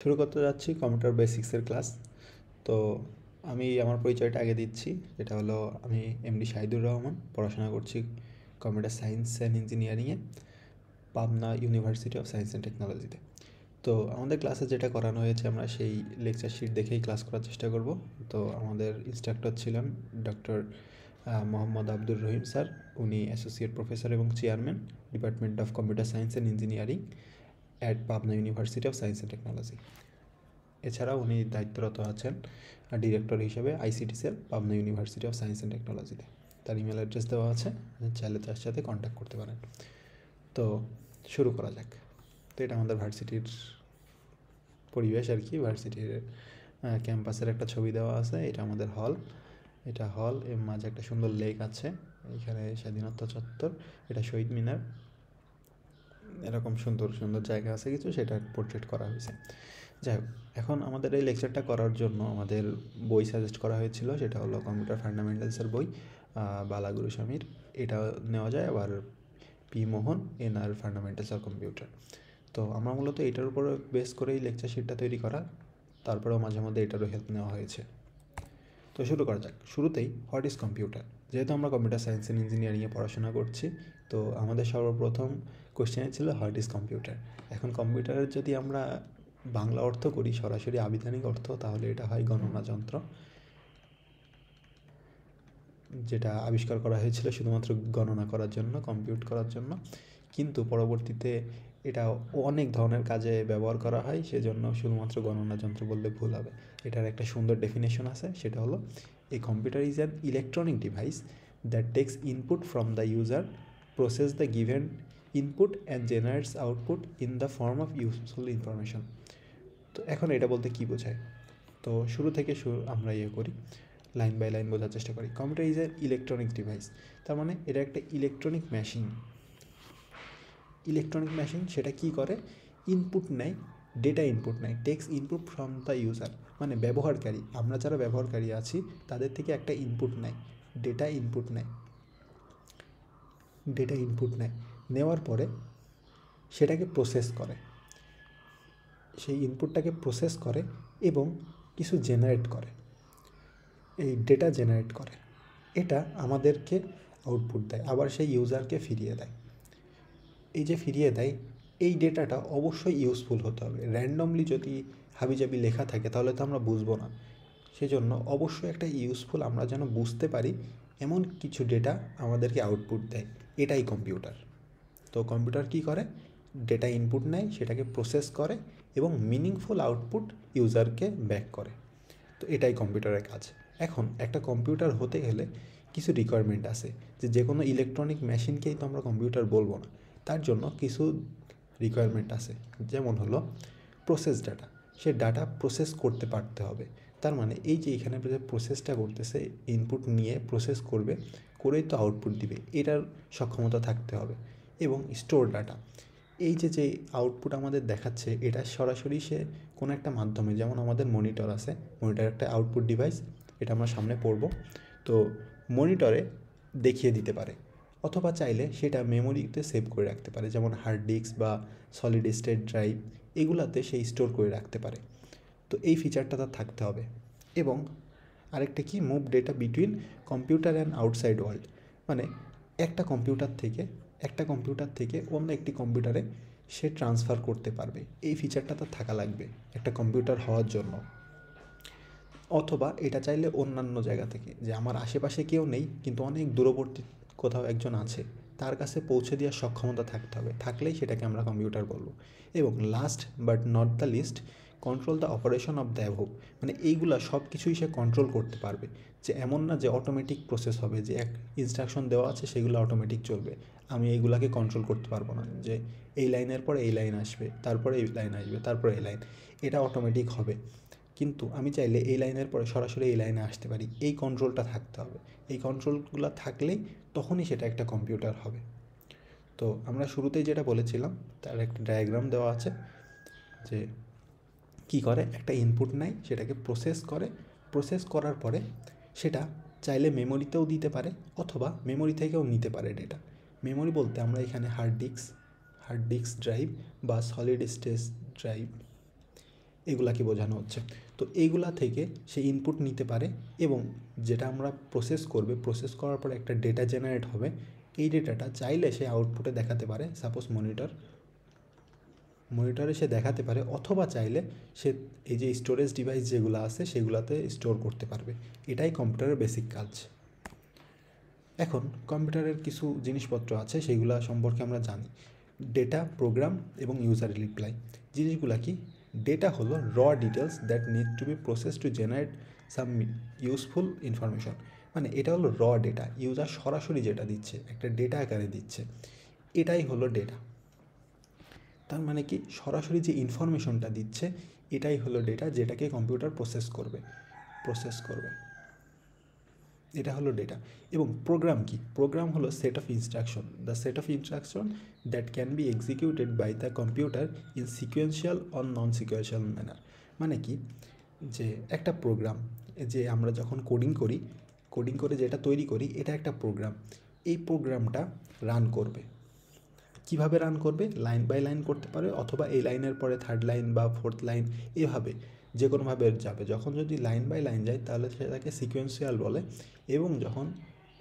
শুরু করতে যাচ্ছি কম্পিউটার বেসিক্সের ক্লাস। তো আমি আমার পরিচয়টা আগে দিচ্ছি, যেটা হলো আমি এমডি শাহিদুর রহমান, পড়াশোনা করছি কম্পিউটার সায়েন্স অ্যান্ড ইঞ্জিনিয়ারিংয়ে Pabna university of science and টেকনোলজিতে। তো আমাদের ক্লাসে যেটা করানো হয়েছে আমরা সেই লেকচার শিট দেখেই ক্লাস করার চেষ্টা করব। তো আমাদের ইনস্ট্রাক্টর ছিলেন ডক্টর মোহাম্মদ আব্দুর রহিম স্যার। উনি অ্যাসোসিয়েট প্রফেসর এবং chairman, department of computer science and engineering at Pabna university of science and technology. এছাড়াও উনি দায়িত্বরত আছেন ডিরেক্টর হিসেবে ICT cell, Pabna university of science and টেকনোলজিতে। তার ইমেল অ্যাড্রেস দেওয়া আছে, চাইলে তার সাথে কন্ট্যাক্ট করতে পারেন। তো শুরু করা যাক। তো এটা আমাদের ভার্সিটির পরিবেশ আর কি। ভার্সিটির ক্যাম্পাসের একটা ছবি দেওয়া আছে। এটা আমাদের হল। এটা হল, এর মাঝে একটা সুন্দর লেক আছে। এখানে স্বাধীনতা চত্বর, এটা শহীদ মিনার, এরকম সুন্দর সুন্দর জায়গা আছে কিছু, সেটা পোর্ট্রেট করা হয়েছে। যাই হোক, এখন আমাদের এই লেকচারটা করার জন্য আমাদের বই সাজেস্ট করা হয়েছিল, সেটা হলো কম্পিউটার ফান্ডামেন্টালসের বই, বালাগুরু স্বামীর। এটা নেওয়া যায়, আবার P Mohan NR fundamentals of computer. তো আমরা মূলত এটার উপর বেস করেই লেকচার শিটটা তৈরি করা, তারপরেও মাঝে মধ্যে এটারও হেল্প নেওয়া হয়েছে। তো শুরু করা যাক। শুরুতেই হোয়াট ইজ কম্পিউটার। যেহেতু আমরা কম্পিউটার সায়েন্স অ্যান্ড ইঞ্জিনিয়ারিংয়ে পড়াশোনা করছি, তো আমাদের সর্বপ্রথম কোশ্চেনে ছিল হোয়াট ইজ কম্পিউটার। এখন কম্পিউটারের যদি আমরা বাংলা অর্থ করি, সরাসরি আবিধানিক অর্থ, তাহলে এটা হয় গণনা যন্ত্র, যেটা আবিষ্কার করা হয়েছিল শুধুমাত্র গণনা করার জন্য, কম্পিউট করার জন্য। কিন্তু পরবর্তীতে এটা অনেক ধরনের কাজে ব্যবহার করা হয়, সেজন্য শুধুমাত্র গণনা যন্ত্র বললে ভুল হবে। এটার একটা সুন্দর ডেফিনেশন আছে, সেটা হলো a computer is an electronic device that takes input from the user, process the given input and generates output in the form of useful information. তো এখন এটা বলতে কী বোঝায়? তো শুরু থেকে আমরা করি, লাইন বাই লাইন বোঝার চেষ্টা করি। Computer is a electronic device, তার মানে এটা একটা ইলেকট্রনিক মেশিন। ইলেকট্রনিক মেশিন সেটা কী করে? ইনপুট নেয়, ডেটা ইনপুট নেয়, text input from the user, মানে ব্যবহারকারী, আমরা যারা ব্যবহারকারী আছি তাদের থেকে একটা ইনপুট নেয়, ডেটা ইনপুট নেয়। ডেটা ইনপুট নেয়, নেওয়ার পরে সেটাকে প্রসেস করে, সেই ইনপুটটাকে প্রসেস করে এবং কিছু জেনারেট করে, এই ডেটা জেনারেট করে। এটা আমাদেরকে আউটপুট দেয়, আবার সেই ইউজারকে ফিরিয়ে দেয়। এই যে ফিরিয়ে দেয়, এই ডেটাটা অবশ্যই ইউজফুল হতে হবে। র্যান্ডমলি যদি হাবিজাবি লেখা থাকে তাহলে তো আমরা বুঝবো না। সেজন্য অবশ্যই একটা ইউজফুল, আমরা যেন বুঝতে পারি এমন কিছু ডেটা আমাদেরকে আউটপুট দেয়। এটাই কম্পিউটার। তো কম্পিউটার কী করে? ডেটা ইনপুট নেয়, সেটাকে প্রসেস করে এবং মিনিংফুল আউটপুট ইউজারকে ব্যাক করে। তো এটাই কম্পিউটারের কাজ। এখন একটা কম্পিউটার হতে গেলে কিছু রিকোয়ারমেন্ট আছে, যে কোনো ইলেকট্রনিক মেশিনকেই তো আমরা কম্পিউটার বলবো না। তার জন্য কিছু রিকোয়ারমেন্ট আছে, যেমন হলো প্রসেস ডাটা। সে ডাটা প্রসেস করতে পারতে হবে। তার মানে এই যে এখানে যে প্রসেসটা করতেছে, ইনপুট নিয়ে প্রসেস করবে, করেই তো আউটপুট দিবে, এটার সক্ষমতা থাকতে হবে। এবং স্টোর ডাটা, এই যে আউটপুট আমাদের দেখাচ্ছে, এটা সরাসরি সে কোনো একটা মাধ্যমে, যেমন আমাদের মনিটর আছে, মনিটর একটা আউটপুট ডিভাইস, এটা আমরা সামনে পড়ব। তো মনিটরে দেখিয়ে দিতে পারে, অথবা চাইলে সেটা মেমোরিতে সেভ করে রাখতে পারে, যেমন হার্ড ডিস্ক বা সলিড স্টেট ড্রাইভ, এগুলাতে সেই স্টোর করে রাখতে পারে। তো এই ফিচারটা তার থাকতে হবে। এবং আরেকটা কি, move data between computer and outside world, মানে একটা কম্পিউটার থেকে অন্য একটি কম্পিউটারে সে ট্রান্সফার করতে পারবে। এই ফিচারটা তার থাকা লাগবে একটা কম্পিউটার হওয়ার জন্য। অথবা এটা চাইলে অন্যান্য জায়গা থেকে, যে আমার আশেপাশে কেউ নেই কিন্তু অনেক দূরবর্তী কোথাও একজন আছে, তার কাছে পৌঁছে দেওয়ার সক্ষমতা থাকতে হবে, থাকলেই সেটাকে আমরা কম্পিউটার বলবো। এবং last but not the least, control the operation of the above, মানে এইগুলা সব কিছুই সে কন্ট্রোল করতে পারবে। যে এমন না যে অটোমেটিক প্রসেস হবে, যে এক ইনস্ট্রাকশন দেওয়া আছে সেগুলো অটোমেটিক চলবে, আমি এইগুলাকে কন্ট্রোল করতে পারবো না, যে এই লাইনের পরে এই লাইন আসবে, তারপরে এই লাইন আসবে, তারপরে এই লাইন, এটা অটোমেটিক হবে। কিন্তু আমি চাইলে এই লাইনের পরে সরাসরি এই লাইনে আসতে পারি, এই কন্ট্রোলটা থাকতে হবে। এই কন্ট্রোলগুলো থাকলেই তখনই সেটা একটা কম্পিউটার হবে। তো আমরা শুরুতেই যেটা বলেছিলাম, তার একটা ডায়াগ্রাম দেওয়া আছে, যে কী করে, একটা ইনপুট নেয়, সেটাকে প্রসেস করে, প্রসেস করার পরে সেটা চাইলে মেমোরিতেও দিতে পারে, অথবা মেমোরি থেকেও নিতে পারে ডেটা। মেমোরি বলতে আমরা এখানে হার্ড ডিস্ক ড্রাইভ বা সলিড স্টেট ড্রাইভ, এগুলাকে বোঝানো হচ্ছে। তো এইগুলা থেকে সে ইনপুট নিতে পারে এবং যেটা আমরা প্রসেস করবে, প্রসেস করার পরে একটা ডেটা জেনারেট হবে। এই ডেটাটা চাইলে সে আউটপুটে দেখাতে পারে, সাপোজ মনিটরে সে দেখাতে পারে, অথবা চাইলে সে এই যে স্টোরেজ ডিভাইস যেগুলো আছে সেগুলোতে স্টোর করতে পারবে। এটাই কম্পিউটারের বেসিক কাজ। এখন কম্পিউটারের কিছু জিনিসপত্র আছে, সেগুলো সম্পর্কে আমরা জানি। ডেটা, প্রোগ্রাম এবং ইউজার রিপ্লাই। জিনিসগুলো কি? ডেটা হলো র details that need to B process to generate some useful information. মানে এটা হলো র ডেটা, ইউজার সরাসরি যেটা দিচ্ছে, একটা ডেটা আকারে দিচ্ছে, এটাই হলো ডেটা। তার মানে কি, সরাসরি যে ইনফরমেশনটা দিচ্ছে এটাই হলো ডেটা, যেটাকে কম্পিউটার প্রসেস করবে। এটা হলো ডেটা। এবং প্রোগ্রাম কি? প্রোগ্রাম হলো set of instruction, the set of instruction that can be executed by the computer in sequential or non sequential manner. মানে কি, যে একটা প্রোগ্রাম, যে আমরা যখন কোডিং করে যেটা তৈরি করি, এটা একটা প্রোগ্রাম। এই প্রোগ্রামটা রান করবে। কিভাবে রান করবে? লাইন বাই লাইন করতে পারে, অথবা এই লাইনের পরে থার্ড লাইন বা ফোর্থ লাইন, এভাবে যে কোনোভাবে যাবে। যখন যদি লাইন বাই লাইন যায় তাহলে সেটাকে সিকোয়েন্সিয়াল বলে, এবং যখন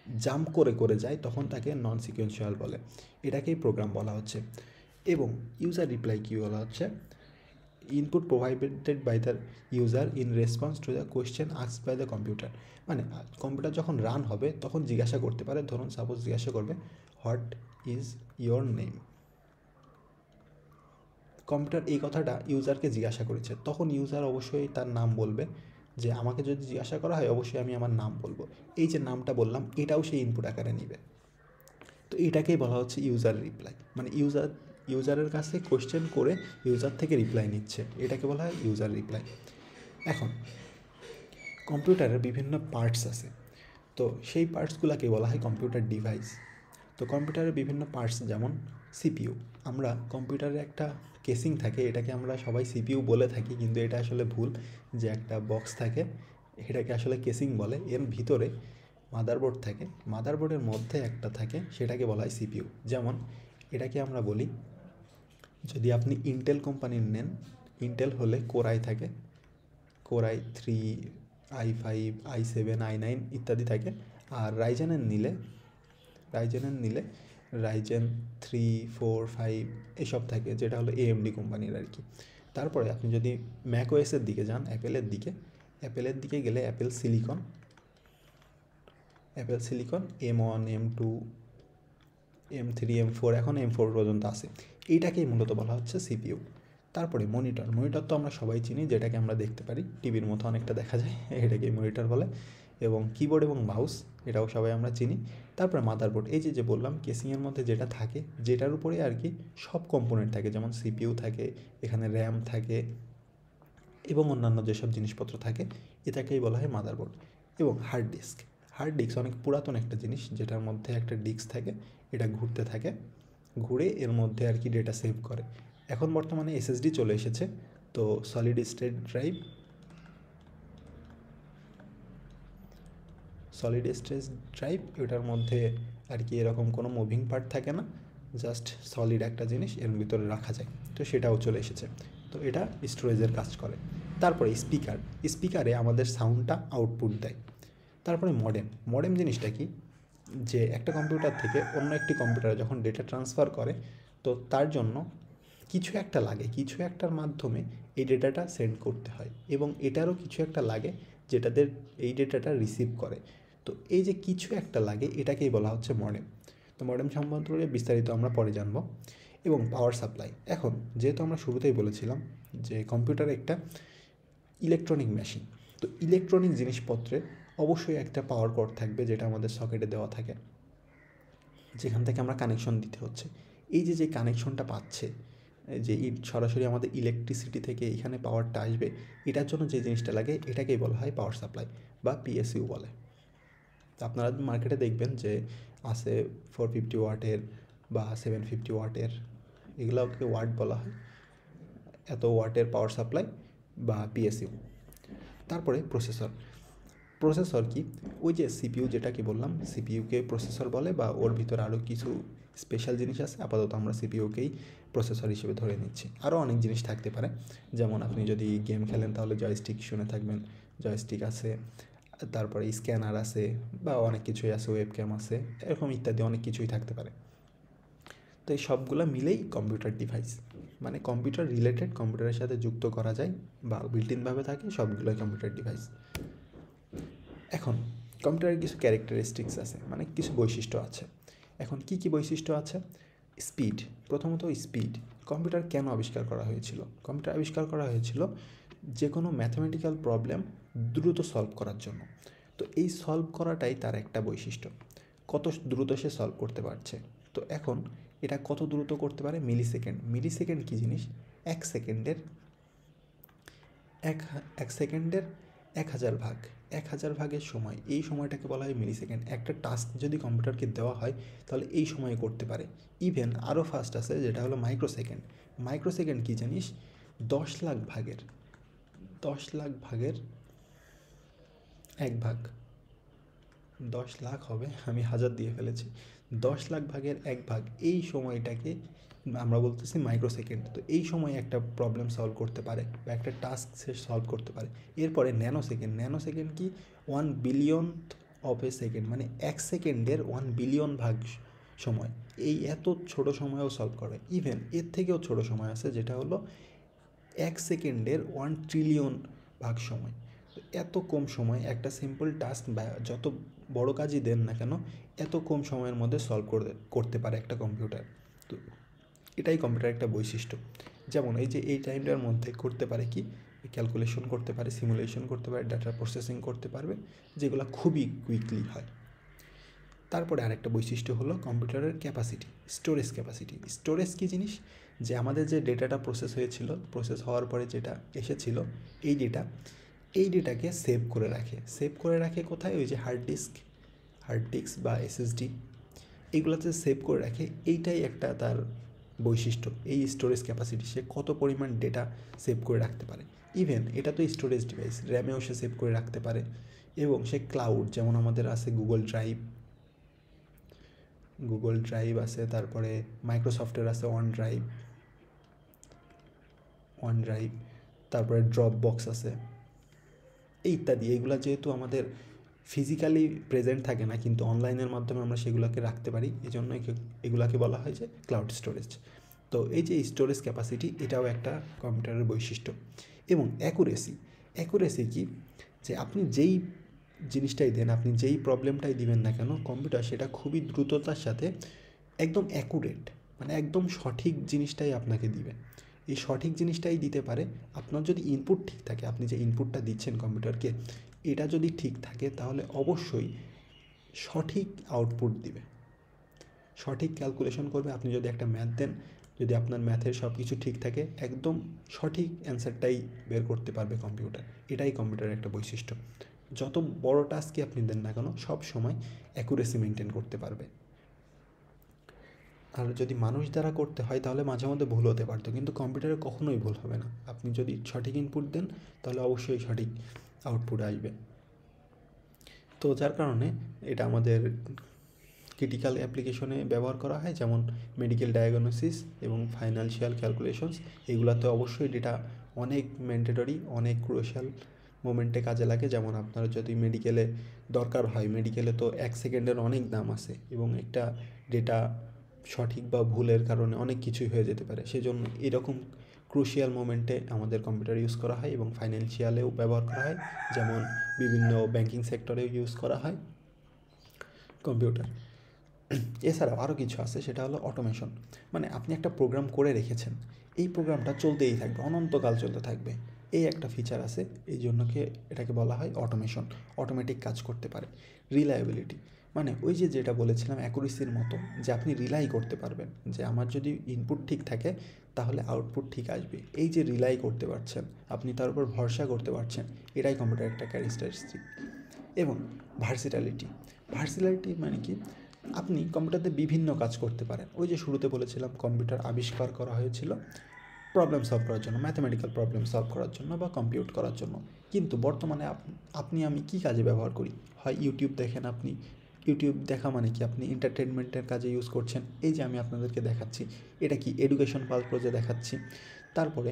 জাম্প করে যায় তখন তাকে নন সিকোয়েন্সিয়াল বলে। এটাকেই প্রোগ্রাম বলা হচ্ছে। এবং ইউজার রিপ্লাই কী বলা হচ্ছে? Input provided by the user in response to the question asked by the computer. মানে কম্পিউটার যখন রান হবে তখন জিজ্ঞাসা করতে পারে, ধরুন সাপোজ জিজ্ঞাসা করবে, what is your name. Computer এই কথাটা ইউজারকে জিজ্ঞাসা করেছে, তখন ইউজার অবশ্যই তার নাম বলবে। যে আমাকে যদি জিজ্ঞাসা করা হয় অবশ্যই আমি আমার নাম বলবো। এই যে নামটা বললাম এটাও সেই ইনপুট আকারে নেবে। তো এটাকেই বলা হচ্ছে ইউজার রিপ্লাই। মানে ইউজারের কাছে কোয়েশ্চেন করে ইউজার থেকে রিপ্লাই নিচ্ছে, এটাকে বলা হয় ইউজার রিপ্লাই। এখন কম্পিউটারের বিভিন্ন পার্টস আছে, তো সেই পার্টসগুলোকে বলা হয় কম্পিউটার ডিভাইস। তো কম্পিউটারের বিভিন্ন পার্টস, যেমন সিপিইউ। আমরা কম্পিউটারে একটা কেসিং থাকে, এটাকে আমরা সবাই সিপিইউ বলে থাকি, কিন্তু এটা আসলে ভুল। যে একটা বক্স থাকে এটাকে আসলে কেসিং বলে। এর ভিতরে মাদারবোর্ড থাকে, মাদারবোর্ডের মধ্যে একটা থাকে, সেটাকে বলা হয় সিপিইউ। যেমন এটাকে আমরা বলি, যদি আপনি ইন্টেল কোম্পানির নেন, ইন্টেল হলে কোরাই থাকে, কোরাই 3, i5, i7, i9 ইত্যাদি থাকে। আর রাইজেনের নিলে রাইজেন 3, 4, 5 এসব থাকে, যেটা হলো AMD কোম্পানির আর কি। তারপরে আপনি যদি ম্যাক ওএসের দিকে যান, অ্যাপেলের দিকে গেলে Apple silicon M1, M2, M3, M4, এখন M4 পর্যন্ত আছে। এইটাকেই মূলত বলা হচ্ছে সিপিইউ। তারপরে মনিটর তো আমরা সবাই চিনি, যেটাকে আমরা দেখতে পারি, টিভির মতো অনেকটা দেখা যায়, এটাকেই মনিটর বলে। এবং কিবোর্ড এবং মাউস, এটাও সবাই আমরা চিনি। তারপরে মাদারবোর্ড, এই যে বললাম কেসিংয়ের মধ্যে যেটা থাকে, যেটার উপরে আর কি সব কম্পোনেন্ট থাকে, যেমন সিপিইউ থাকে, এখানে র্যাম থাকে এবং অন্যান্য যেসব জিনিসপত্র থাকে, এটাকেই বলা হয় মাদারবোর্ড। এবং হার্ড ডিস্ক অনেক পুরাতন একটা জিনিস, যেটার মধ্যে একটা ডিস্ক থাকে, এটা ঘুরতে থাকে, ঘুরে এর মধ্যে আর কি ডেটা সেভ করে। এখন বর্তমানে SSD চলে এসেছে, তো সলিড স্টেট ড্রাইভ, এটার মধ্যে আর কি এরকম কোনো মুভিং পার্ট থাকে না, জাস্ট সলিড একটা জিনিস এর ভিতরে রাখা যায়, তো সেটাও চলে এসেছে। তো এটা স্টোরেজের কাজ করে। তারপরে স্পিকারে আমাদের সাউন্ডটা আউটপুট দেয়। তারপরে মডেম জিনিসটা কি? যে একটা কম্পিউটার থেকে অন্য একটি কম্পিউটারে যখন ডেটা ট্রান্সফার করে, তো তার জন্য কিছু একটা লাগে, কিছু একটার মাধ্যমে এই ডেটাটা সেন্ড করতে হয়, এবং এটারও কিছু একটা লাগে যেটাদের এই ডেটাটা রিসিভ করে। তো এই যে কিছু একটা লাগে, এটাকেই বলা হচ্ছে মডেম। তো মডেম সম্পর্কে বিস্তারিত আমরা পরে জানবো। এবং পাওয়ার সাপ্লাই, এখন যেহেতু আমরা শুরুতেই বলেছিলাম যে কম্পিউটার একটা ইলেকট্রনিক মেশিন, তো ইলেকট্রনিক জিনিসপত্রে অবশ্যই একটা পাওয়ার কর্ড থাকবে, যেটা আমাদের সকেটে দেওয়া থাকে, যেখান থেকে আমরা কানেকশন দিতে হচ্ছে। এই যে কানেকশনটা পাচ্ছে, যে সরাসরি আমাদের ইলেকট্রিসিটি থেকে এখানে পাওয়ারটা আসবে, এটার জন্য যে জিনিসটা লাগে এটাকেই বলা হয় পাওয়ার সাপ্লাই বা PSU বলে। তো আপনারা মার্কেটে দেখবেন যে আছে 450 ওয়াটের বা 750 ওয়াটের, এগুলোকে ওয়াট বলা হয়, এত ওয়াটের পাওয়ার সাপ্লাই বা PSU। তারপরে প্রসেসর কি? ওই যে সিপিইউ যেটাকে বললাম, সিপিইউকে প্রসেসর বলে, বা ওর ভিতরে আরও কিছু স্পেশাল জিনিস আছে, আপাতত আমরা সিপিইউকেই প্রসেসর হিসেবে ধরে নিচ্ছি। আরও অনেক জিনিস থাকতে পারে, যেমন আপনি যদি গেম খেলেন তাহলে জয়স্টিক শুনে থাকবেন, জয়স্টিক আছে, তারপরে স্ক্যানার আছে, বা অনেক কিছুই আছে, ওয়েবক্যাম আছে, এরকম ইত্যাদি অনেক কিছুই থাকতে পারে। তো এই সবগুলো মিলেই কম্পিউটার ডিভাইস, মানে কম্পিউটার রিলেটেড, কম্পিউটারের সাথে যুক্ত করা যায় বা বিল্ট ইনভাবে থাকে, সবগুলোই কম্পিউটার ডিভাইস। এখন কম্পিউটারের কিছু ক্যারেক্টারিস্টিক্স আছে, মানে কিছু বৈশিষ্ট্য আছে। এখন কি কি বৈশিষ্ট্য আছে? স্পিড, প্রথমত স্পিড। কম্পিউটার কেন আবিষ্কার করা হয়েছিল? কম্পিউটার আবিষ্কার করা হয়েছিল যে কোনো ম্যাথমেটিক্যাল প্রবলেম দ্রুত সলভ করার জন্য। তো এই সলভ করাটাই তার একটা বৈশিষ্ট্য, কত দ্রুত সে সলভ করতে পারছে। তো এখন এটা কত দ্রুত করতে পারে? মিলি সেকেন্ড। মিলি সেকেন্ড কী জিনিস? এক সেকেন্ডের 1000 ভাগ, 1000 ভাগের সময়, এই সময়টাকে বলা হয় মিলি সেকেন্ড। একটা টাস্ক যদি কম্পিউটারকে দেওয়া হয় তাহলে এই সময়ে করতে পারে। ইভেন আরও ফাস্ট আছে, যেটা হলো মাইক্রোসেকেন্ড। মাইক্রোসেকেন্ড কী জিনিস? 10 লাখ ভাগের 1 ভাগ, 10 লাখ হবে, আমি 1000 দিয়ে ফেলেছি। 10 লাখ ভাগের 1 ভাগ, এই সময়টাকে আমরা বলতেছি মাইক্রোসেকেন্ড। তো এই সময় একটা প্রবলেম সলভ করতে পারে বা একটা টাস্ক সে সলভ করতে পারে। এরপরে ন্যানো সেকেন্ড। ন্যানো সেকেন্ড কি? 1 বিলিয়নথ অফ এ সেকেন্ড, মানে 1 সেকেন্ডের 1 বিলিয়ন ভাগ সময়। এই এত ছোট সময়েও সলভ করে। ইভেন এর থেকেও ছোট সময় আছে, যেটা হলো 1 সেকেন্ডের 1 ট্রিলিয়ন ভাগ সময়। তো এত কম সময় একটা সিম্পল টাস্ক বা যত বড় কাজই দেন না কেন, এত কম সময়ের মধ্যে সলভ করতে পারে একটা কম্পিউটার। তো এটাই কম্পিউটার একটা বৈশিষ্ট্য। যেমন এই টাইমটার মধ্যে করতে পারে কি, ক্যালকুলেশন করতে পারে, সিমুলেশন করতে পারে, ডাটা প্রসেসিং করতে পারবে, যেগুলো খুবই কুইকলি হয়। তারপরে আরেকটা বৈশিষ্ট্য হলো কম্পিউটারের ক্যাপাসিটি, স্টোরেজ ক্যাপাসিটি। স্টোরেজ কী জিনিস? যে আমাদের যে ডেটাটা প্রসেস হয়েছিল, প্রসেস হওয়ার পরে যেটা এসেছিল, এই ডেটাকে সেভ করে রাখে কোথায়? ওই যে হার্ড ডিস্ক বা এসএসডি, এইগুলোতে সেভ করে রাখে। এইটাই একটা তার বৈশিষ্ট্য, এই স্টোরেজ ক্যাপাসিটি। সে কত পরিমাণ ডেটা সেভ করে রাখতে পারে। ইভেন এটা তো স্টোরেজ ডিভাইস, র্যামেও সে সেভ করে রাখতে পারে। এবং সে ক্লাউড, যেমন আমাদের আছে গুগল ড্রাইভ আছে, তারপরে মাইক্রোসফটের আছে ওয়ান ড্রাইভ, তারপরে ড্রপ বক্স আছে, এই ইত্যাদি। এইগুলো যেহেতু আমাদের ফিজিক্যালি প্রেজেন্ট থাকে না, কিন্তু অনলাইনের মাধ্যমে আমরা সেগুলোকে রাখতে পারি, এই জন্য এগুলাকে বলা হয় যে ক্লাউড স্টোরেজ। তো এই যে স্টোরেজ ক্যাপাসিটি, এটাও একটা কম্পিউটারের বৈশিষ্ট্য। এবং অ্যাকুরেসি কি? যে আপনি যেই জিনিসটাই দেন, আপনি যেই প্রবলেমটাই দিবেন না কেন, কম্পিউটার সেটা খুবই দ্রুততার সাথে একদম অ্যাকুরেট, মানে একদম সঠিক জিনিসটাই আপনাকে দিবে। এই সঠিক জিনিসটাই দিতে পারে আপনার যদি ইনপুট ঠিক থাকে। আপনি যে ইনপুটটা দিচ্ছেন কম্পিউটারকে, এটা যদি ঠিক থাকে তাহলে অবশ্যই সঠিক আউটপুট দিবে, সঠিক ক্যালকুলেশন করবে। আপনি যদি একটা ম্যাথ দেন, যদি আপনার ম্যাথের সব কিছু ঠিক থাকে, একদম সঠিক অ্যান্সারটাই বের করতে পারবে কম্পিউটার। এটাই কম্পিউটারের একটা বৈশিষ্ট্য। যত বড় টাস্কই আপনি দেন না কেন, সব সময় অ্যাকুরেসি মেনটেন করতে পারবে। আর যদি মানুষ দ্বারা করতে হয় তাহলে মাঝে মধ্যে ভুল হতে পারতো, কিন্তু কম্পিউটারে কখনোই ভুল হবে না। আপনি যদি সঠিক ইনপুট দেন তাহলে অবশ্যই সঠিক আউটপুট আসবে। তো যার কারণে এটা আমাদের ক্রিটিক্যাল অ্যাপ্লিকেশনে ব্যবহার করা হয়, যেমন মেডিকেল ডায়াগনোসিস এবং ফাইন্যান্সিয়াল ক্যালকুলেশনস। এগুলোতে অবশ্যই ডেটা অনেক ম্যান্ডেটরি, অনেক ক্রুশিয়াল মোমেন্টে কাজে লাগে। যেমন আপনার যদি মেডিকেলে দরকার হয়, মেডিকেলে তো 1 সেকেন্ডের অনেক দাম আছে, এবং একটা ডেটা সঠিক বা ভুলের কারণে অনেক কিছুই হয়ে যেতে পারে। সেজন্য এরকম ক্রুশিয়াল মোমেন্টে আমাদের কম্পিউটার ইউজ করা হয়, এবং ফাইন্যান্সিয়ালেও ব্যবহার করা হয়, যেমন বিভিন্ন ব্যাংকিং সেক্টরেও ইউজ করা হয় কম্পিউটার। এছাড়াও আরও কিছু আছে, সেটা হলো অটোমেশন। মানে আপনি একটা প্রোগ্রাম করে রেখেছেন, এই প্রোগ্রামটা চলতেই থাকবে, অনন্তকাল চলতে থাকবে, এই একটা ফিচার আছে। এই জন্যকে এটাকে বলা হয় অটোমেশন, অটোমেটিক কাজ করতে পারে। রিলায়েবিলিটি, মানে ওই যে যেটা বলেছিলাম অ্যাকুরেসির মতো, যে আপনি রিলাই করতে পারবেন, যে আমার যদি ইনপুট ঠিক থাকে তাহলে আউটপুট ঠিক আসবে। এই যে রিলাই করতে পারছেন, আপনি তার উপর ভরসা করতে পারছেন, এটাই কম্পিউটার একটা ক্যারেক্টারিস্টিক। এবং ভার্সিটালিটি মানে কি? আপনি কম্পিউটারতে বিভিন্ন কাজ করতে পারেন। ওই যে শুরুতে বলেছিলাম কম্পিউটার আবিষ্কার করা হয়েছিল প্রবলেম সলভ করার জন্য, ম্যাথমেটিক্যাল প্রবলেম সলভ করার জন্য বা কম্পিউট করার জন্য। কিন্তু বর্তমানে আপনি আমি কী কাজে ব্যবহার করি? হয় ইউটিউব দেখেন, আপনি ইউটিউব দেখা মানে কি আপনি এন্টারটেনমেন্টের কাজে ইউজ করছেন। এই যে আমি আপনাদেরকে দেখাচ্ছি, এটা কি এডুকেশন পারপোজে দেখাচ্ছি। তারপরে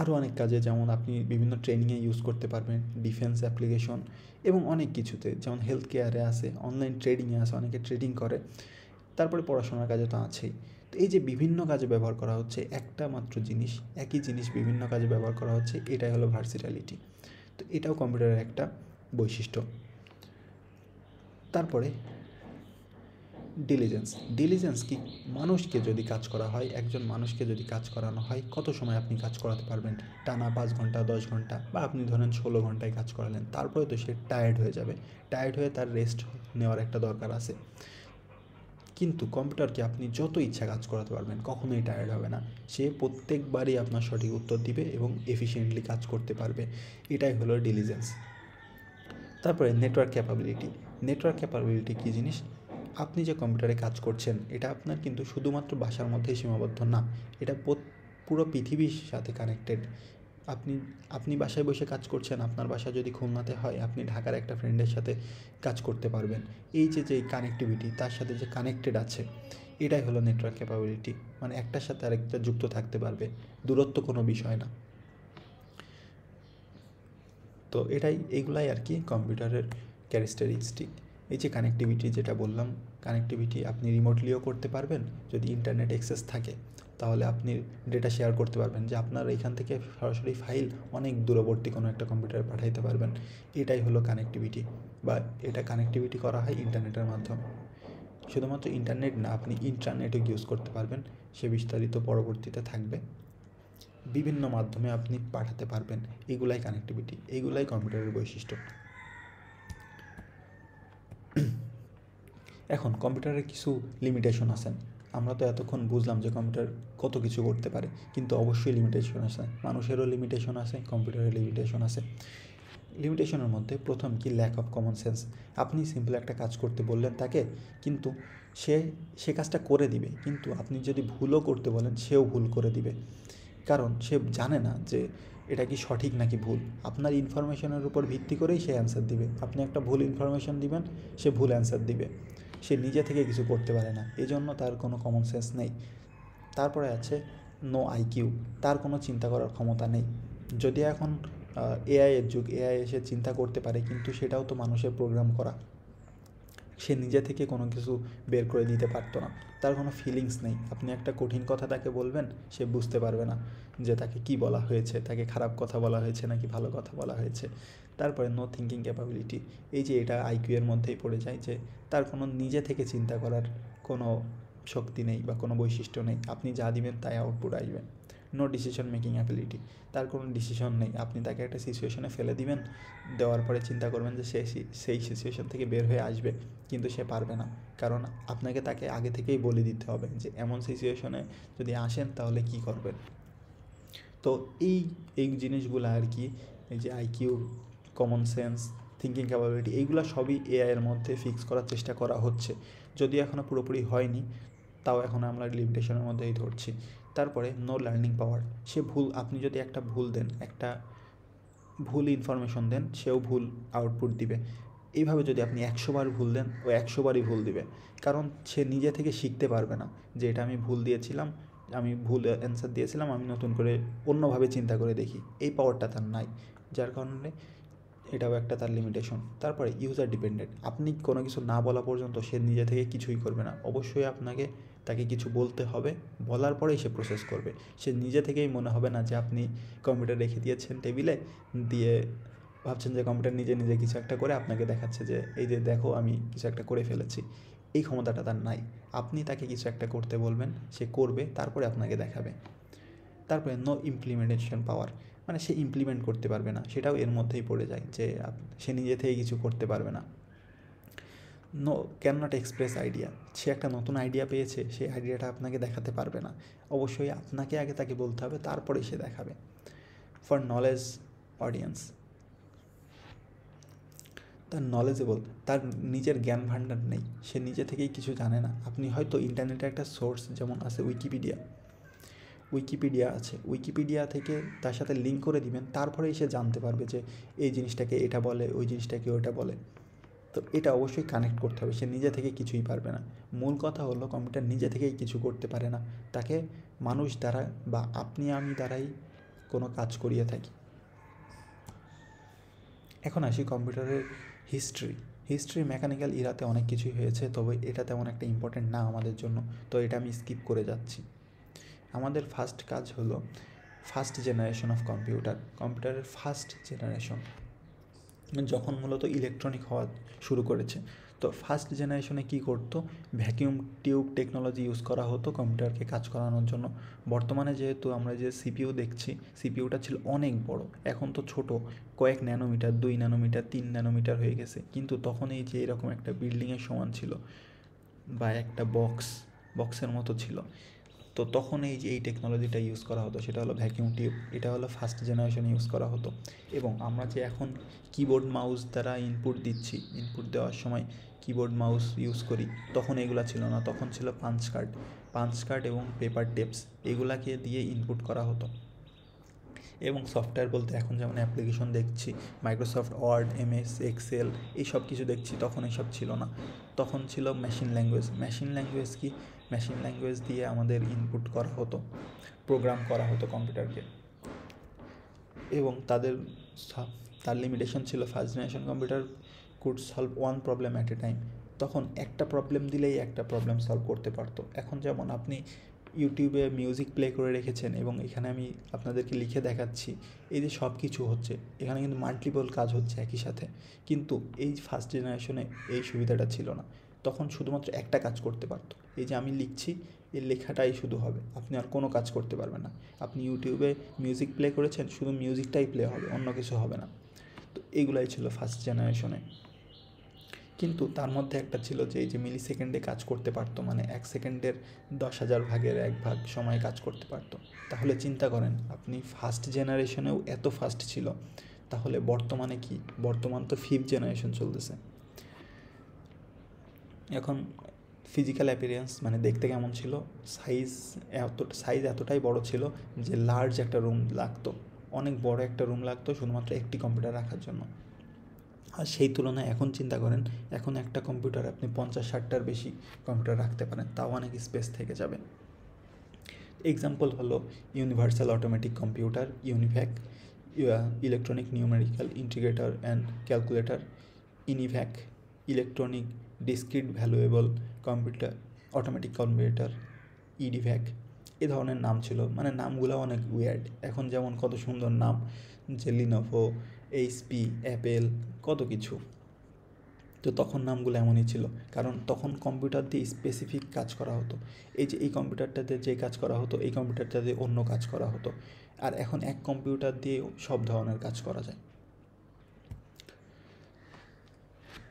আরও অনেক কাজে, যেমন আপনি বিভিন্ন ট্রেনিংয়ে ইউজ করতে পারবেন, ডিফেন্স অ্যাপ্লিকেশন এবং অনেক কিছুতে, যেমন হেলথ কেয়ারে আছে, অনলাইন ট্রেডিংয়ে আছে, অনেকে ট্রেডিং করে, তারপরে পড়াশোনার কাজে তো আছেই। তো এই যে বিভিন্ন কাজে ব্যবহার করা হচ্ছে একটা মাত্র জিনিস, একই জিনিস বিভিন্ন কাজে ব্যবহার করা হচ্ছে, এটাই হলো ভার্সিটালিটি। তো এটাও কম্পিউটারের একটা বৈশিষ্ট্য। তারপরে ডিলিজেন্স কি? মানুষকে যদি কাজ করা হয়, একজন মানুষকে যদি কাজ করানো হয়, কত সময় আপনি কাজ করাতে পারবেন? টানা 5 ঘন্টা, 10 ঘন্টা, বা আপনি ধরেন 16 ঘন্টায় কাজ করালেন, তারপরে তো সে টায়ার্ড হয়ে যাবে। টায়ার্ড হয়ে তার রেস্ট নেওয়ার একটা দরকার আছে। কিন্তু কম্পিউটারকে আপনি যত ইচ্ছা কাজ করাতে পারবেন, কখনোই টায়ার্ড হবে না। সে প্রত্যেকবারই আপনার সঠিক উত্তর দিবে এবং এফিশিয়েন্টলি কাজ করতে পারবে। এটাই হলো ডিলিজেন্স। তারপরে নেটওয়ার্ক ক্যাপাবিলিটি কী জিনিস? আপনি যে কম্পিউটারে কাজ করছেন, এটা আপনার কিন্তু শুধুমাত্র বাসার মধ্যেই সীমাবদ্ধ না, এটা পুরো পৃথিবীর সাথে কানেক্টেড। আপনি বাসায় বসে কাজ করছেন, আপনার বাসা যদি খুলনাতে হয়, আপনি ঢাকার একটা ফ্রেন্ডের সাথে কাজ করতে পারবেন। এই যে কানেক্টিভিটি, তার সাথে যে কানেক্টেড আছে, এটাই হলো নেটওয়ার্ক ক্যাপাবিলিটি। মানে একটার সাথে আরেকটা যুক্ত থাকতে পারবে, দূরত্ব কোনো বিষয় না। তো এইগুলাই আর কি কম্পিউটারের ক্যারেক্টারিস্টিক। এই যে কানেক্টিভিটি যেটা বললাম, কানেক্টিভিটি আপনি রিমোটলিও করতে পারবেন, যদি ইন্টারনেট অ্যাক্সেস থাকে তাহলে আপনি ডেটা শেয়ার করতে পারবেন, যে আপনার এখান থেকে সরাসরি ফাইল অনেক দূরবর্তী কোনো একটা কম্পিউটারে পাঠাইতে পারবেন। এটাই হলো কানেক্টিভিটি, বা এটা কানেক্টিভিটি করা হয় ইন্টারনেটের মাধ্যমে। শুধুমাত্র ইন্টারনেট না, আপনি ইন্ট্রানেটও ইউজ করতে পারবেন, সে বিস্তারিত পরবর্তীতে থাকবে। বিভিন্ন মাধ্যমে আপনি পাঠাতে পারবেন, এগুলাই কানেক্টিভিটি, এইগুলাই কম্পিউটারের বৈশিষ্ট্য। এখন কম্পিউটারের কিছু লিমিটেশন আছে। আমরা তো এতক্ষণ বুঝলাম যে কম্পিউটার কত কিছু করতে পারে, কিন্তু অবশ্যই লিমিটেশন আছে। মানুষেরও লিমিটেশন আছে, কম্পিউটারের লিমিটেশন আছে। লিমিটেশনের মধ্যে প্রথম কি? Lack of common sense. আপনি সিম্পল একটা কাজ করতে বললেন তাকে, কিন্তু সে কাজটা করে দিবে, কিন্তু আপনি যদি ভুলও করতে বলেন, সেও ভুল করে দিবে, কারণ সে জানে না যে এটা কি সঠিক নাকি ভুল। আপনার ইনফরমেশনের উপর ভিত্তি করেই সে অ্যান্সার দিবে। আপনি একটা ভুল ইনফরমেশন দিবেন, সে ভুল অ্যান্সার দিবে। সে নিজে থেকে কিছু করতে পারে না, এই জন্য তার কোনো কমন সেন্স নেই। তারপরে আছে নো আইকিউ, তার কোনো চিন্তা করার ক্ষমতা নেই। যদি এখন এআইয়ের যুগ, এআই এসে চিন্তা করতে পারে, কিন্তু সেটাও তো মানুষের প্রোগ্রাম করা। সে নিজে থেকে কোনো কিছু বের করে দিতে পারতো না, তার কোনো ফিলিংস নেই। আপনি একটা কঠিন কথা তাকে বলবেন, সে বুঝতে পারবে না যে তাকে কি বলা হয়েছে, তাকে খারাপ কথা বলা হয়েছে নাকি ভালো কথা বলা হয়েছে। তারপরে নো থিঙ্কিং ক্যাপাবিলিটি, এই যে এটা আইকিউ এর মধ্যেই পড়ে যায়, যে তার কোনো নিজে থেকে চিন্তা করার কোনো শক্তি নেই বা কোনো বৈশিষ্ট্য নেই। আপনি যা দিবেন তাই আউটপুট আসবে। নো ডিসিশন মেকিং অ্যাবিলিটি, তার কোনো ডিসিশন নেই। আপনি তাকে একটা সিচুয়েশনে ফেলে দিবেন, দেওয়ার পরে চিন্তা করবেন যে সে সেই সিচুয়েশন থেকে বের হয়ে আসবে, কিন্তু সে পারবে না, কারণ আপনাকে তাকে আগে থেকেই বলে দিতে হবে যে এমন সিচুয়েশনে যদি আসেন তাহলে কী করবেন। তো এই জিনিসগুলো আর কি, এই যে IQ, common sense, thinking capability, এইগুলো সবই এআইয়ের মধ্যে ফিক্স করার চেষ্টা করা হচ্ছে, যদিও এখনও পুরোপুরি হয়নি, তাও এখন আমরা লিমিটেশনের মধ্যেই ধরছি। তারপরে নো লার্নিং পাওয়ার, আপনি যদি একটা ভুল দেন, একটা ভুল ইনফরমেশন দেন, সেও ভুল আউটপুট দিবে। এইভাবে যদি আপনি 100 বার ভুল দেন, ও 100 বারই ভুল দিবে, কারণ সে নিজে থেকে শিখতে পারবে না যে এটা আমি ভুল দিয়েছিলাম, আমি ভুল অ্যান্সার দিয়েছিলাম, আমি নতুন করে অন্যভাবে চিন্তা করে দেখি। এই পাওয়ারটা তার নাই, যার কারণে এটাও একটা তার লিমিটেশন। তারপরে ইউজার ডিপেন্ডেন্ট, আপনি কোনো কিছু না বলা পর্যন্ত সে নিজে থেকে কিছুই করবে না, অবশ্যই আপনাকে তাকে কিছু বলতে হবে, বলার পরেই সে প্রসেস করবে। সে নিজে থেকেই মনে হবে না যে আপনি কম্পিউটার রেখে দিয়েছেন টেবিলে, দিয়ে ভাবছেন যে কম্পিউটার নিজে নিজে কিছু একটা করে আপনাকে দেখাচ্ছে যে এই যে দেখো আমি কিছু একটা করে ফেলেছি। এই ক্ষমতাটা তার নাই। আপনি তাকে কিছু একটা করতে বলবেন, সে করবে, তারপরে আপনাকে দেখাবে। তারপরে নো ইমপ্লিমেন্টেশন পাওয়ার, মানে সে ইমপ্লিমেন্ট করতে পারবে না, সেটাও এর মধ্যেই পড়ে যায়, যে সে নিজে থেকে কিছু করতে পারবে না। No can not express idea, সে একটা নতুন আইডিয়া পেয়েছে, সেই আইডিয়াটা আপনাকে দেখাতে পারবে না, অবশ্যই আপনাকে আগে তাকে বলতে হবে, তারপরেই সে দেখাবে। ফর নলেজ অডিয়েন্স, তার নলেজেবল, তার নিজের জ্ঞান ভাণ্ডার নেই, সে নিজে থেকেই কিছু জানে না। আপনি হয়তো ইন্টারনেটে একটা সোর্স, যেমন আছে উইকিপিডিয়া আছে, উইকিপিডিয়া থেকে তার সাথে লিঙ্ক করে দিবেন, তারপরেই সে জানতে পারবে যে এই জিনিসটাকে এটা বলে, ওই জিনিসটাকে ওটা বলে। তো এটা অবশ্যই কানেক্ট করতে হবে, সে নিজে থেকে কিছুই পারবে না। মূল কথা হলো কম্পিউটার নিজে থেকেই কিছু করতে পারে না, তাকে মানুষ দ্বারা বা আপনি আমি দ্বারাই কোনো কাজ করিয়ে থাকি। এখন আসি কম্পিউটারের হিস্ট্রি মেকানিক্যাল ইরাতে অনেক কিছুই হয়েছে, তবে এটা তেমন একটা ইম্পর্টেন্ট না আমাদের জন্য, তো এটা আমি স্কিপ করে যাচ্ছি। আমাদের ফার্স্ট কাজ হলো ফার্স্ট জেনারেশন অফ কম্পিউটারের ফার্স্ট জেনারেশন যখন মূলত ইলেকট্রনিক হওয়া শুরু করেছে। তো ফার্স্ট জেনারেশনে কী করতো, ভ্যাকিউম টিউব টেকনোলজি ইউজ করা হতো কম্পিউটারকে কাজ করানোর জন্য। বর্তমানে যেহেতু আমরা যে সিপিইউ দেখছি, সিপিইউটা ছিল অনেক বড়, এখন তো ছোট, কয়েক ন্যানোমিটার, 2 ন্যানোমিটার, 3 ন্যানোমিটার হয়ে গেছে, কিন্তু তখন এই যে এরকম একটা বিল্ডিংয়ের সমান ছিল বা একটা বক্সের মতো ছিল। তো তখন এই টেকনোলজিটা ইউজ করা হতো, সেটা হলো ভ্যাকিউম টিউব। এটা হলো ফার্স্ট জেনারেশনে ইউজ করা হতো। এবং আমরা যে এখন কিবোর্ড মাউস দ্বারা ইনপুট দেওয়ার সময় কিবোর্ড মাউস ইউজ করি, তখন এগুলা ছিল না, তখন ছিল পাঞ্চ কার্ড এবং পেপার টেপস, এগুলাকে দিয়ে ইনপুট করা হতো। এবং সফটওয়্যার বলতে এখন যেমন অ্যাপ্লিকেশন দেখছি, মাইক্রোসফট ওয়ার্ড, এমএস এক্সেল, এই সব কিছু দেখছি, তখন এইসব ছিল না। তখন ছিল মেশিন ল্যাঙ্গুয়েজ দিয়ে আমাদের ইনপুট করা হতো, প্রোগ্রাম করা হতো কম্পিউটারকে। এবং তার লিমিটেশন ছিল, first generation computer could solve one problem at a time. তখন একটা প্রবলেম দিলেই একটা প্রবলেম সলভ করতে পারতো। এখন যেমন আপনি ইউটিউবে মিউজিক প্লে করে রেখেছেন এবং এখানে আমি আপনাদেরকে লিখে দেখাচ্ছি, এই যে সব কিছু হচ্ছে, এখানে কিন্তু মাল্টিপল কাজ হচ্ছে একই সাথে। কিন্তু এই ফার্স্ট জেনারেশনে এই সুবিধাটা ছিল না, তখন শুধুমাত্র একটা কাজ করতে পারতো। এই যে আমি লিখছি, এই লেখাটাই শুধু হবে, আপনি আর কোনো কাজ করতে পারবেন না। আপনি ইউটিউবে মিউজিক প্লে করেছেন, শুধু মিউজিকটাই প্লে হবে, অন্য কিছু হবে না। তো এইগুলাই ছিল ফার্স্ট জেনারেশনে। কিন্তু তার মধ্যে একটা ছিল যে এই যে মিলি সেকেন্ডে কাজ করতে পারতো, মানে 1 সেকেন্ডের 10,000 ভাগের 1 ভাগ সময় কাজ করতে পারতো। তাহলে চিন্তা করেন, আপনি ফার্স্ট জেনারেশনেও এত ফাস্ট ছিল, তাহলে বর্তমানে কি? বর্তমান তো 5th জেনারেশন চলতেছে। এখন ফিজিক্যাল অ্যাপিয়ারেন্স মানে দেখতে কেমন ছিল, সাইজ এতটাই বড় ছিল যে লার্জ একটা রুম লাগতো, অনেক বড় একটা রুম লাগতো শুধুমাত্র একটি কম্পিউটার রাখার জন্য। আর সেই তুলনায় এখন চিন্তা করেন, এখন একটা কম্পিউটার আপনি 50-60টার বেশি কম্পিউটার রাখতে পারেন, তাও অনেক স্পেস থেকে যাবে। এক্সাম্পল হলো universal automatic computer, UNIVAC, electronic numerical integrator and calculator, ENIAC, electronic discrete variable computer, automatic computer, EDVAC, এ ধরনের নাম ছিল। মানে নামগুলো অনেক উইয়ার্ড। এখন যেমন কত সুন্দর নাম, যে লিনোভো, এইচপি, অ্যাপেল, কত কিছু। তো তখন নামগুলো এমনই ছিল, কারণ তখন কম্পিউটার দিয়ে স্পেসিফিক কাজ করা হতো। এই যে এই কম্পিউটারটাতে যে কাজ করা হতো, এই কম্পিউটারটাতে অন্য কাজ করা হতো। আর এখন এক কম্পিউটার দিয়ে সব ধরনের কাজ করা যায়।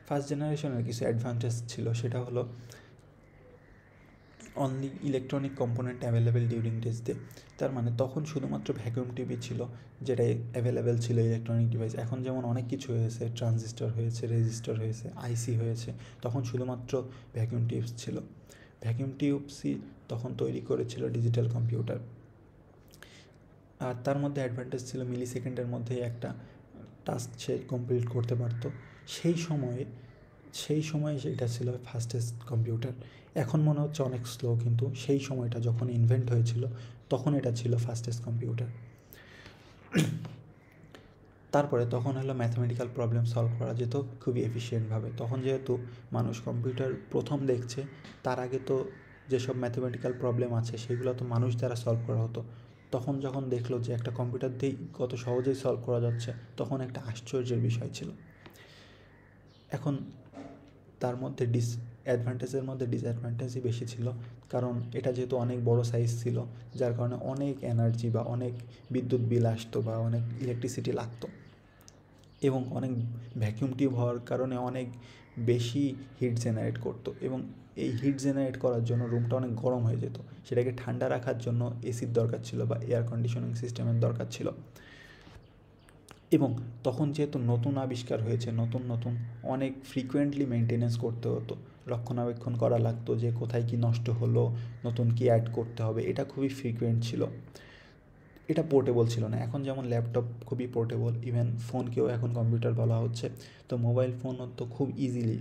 ফার্স্ট জেনারেশনের কিছু অ্যাডভান্টেজ ছিল, সেটা হলো only electronic component available during this day. তার মানে তখন শুধুমাত্র ভ্যাকুয়াম টিভি ছিল যেটাই অ্যাভেলেবেল ছিল ইলেকট্রনিক ডিভাইস। এখন যেমন অনেক কিছু হয়েছে, ট্রানজিস্টর হয়েছে, রেজিস্টার হয়েছে, আইসি হয়েছে, তখন শুধুমাত্র ভ্যাকুয়াম টিউবস ছিল। ভ্যাকুয়াম টিউবসই তখন তৈরি করেছিল ডিজিটাল কম্পিউটার। আর তার মধ্যে অ্যাডভান্টেজ ছিল মিলি সেকেন্ডের মধ্যেই একটা টাস্ক সে কমপ্লিট করতে পারতো। সেই সময়ে সেটা ছিল ফাস্টেস্ট কম্পিউটার। এখন মনে হচ্ছে অনেক স্লো, কিন্তু সেই সময়টা যখন ইনভেন্ট হয়েছিল তখন এটা ছিল ফাস্টেস্ট কম্পিউটার। তারপরে তখন হলো ম্যাথমেটিক্যাল প্রবলেম সলভ করা যেত খুবই এফিশিয়েন্টভাবে। তখন যেহেতু মানুষ কম্পিউটার প্রথম দেখছে, তার আগে তো যেসব ম্যাথমেটিক্যাল প্রবলেম আছে সেগুলো তো মানুষ দ্বারা সলভ করা হতো। তখন যখন দেখলো যে একটা কম্পিউটার দিয়েই কত সহজেই সলভ করা যাচ্ছে, তখন একটা আশ্চর্যের বিষয় ছিল। এখন তার মধ্যে অ্যাডভান্টেজের মধ্যে ডিসঅ্যাডভান্টেজই বেশি ছিল, কারণ এটা যেহেতু অনেক বড় সাইজ ছিল, যার কারণে অনেক এনার্জি বা অনেক বিদ্যুৎ বিল আসতো বা অনেক ইলেকট্রিসিটি লাগতো। এবং অনেক ভ্যাকিউম টিউব হওয়ার কারণে অনেক বেশি হিট জেনারেট করতো, এবং এই হিট জেনারেট করার জন্য রুমটা অনেক গরম হয়ে যেত। সেটাকে ঠান্ডা রাখার জন্য এসির দরকার ছিল বা এয়ার কন্ডিশনিং সিস্টেমের দরকার ছিল। এবং তখন যেহেতু নতুন আবিষ্কার হয়েছে, নতুন অনেক ফ্রিকোয়েন্টলি মেনটেনেন্স করতে হতো, রক্ষণাবেক্ষণ করা লাগতো, যে কোথায় কি নষ্ট হলো, নতুন কি অ্যাড করতে হবে, এটা খুবই ফ্রিকোয়েন্ট ছিল। এটা পোর্টেবল ছিল না। এখন যেমন ল্যাপটপ খুবই পোর্টেবল, ইভেন ফোনকেও এখন কম্পিউটার বলা হচ্ছে। তো মোবাইল ফোনও তো খুব ইজিলি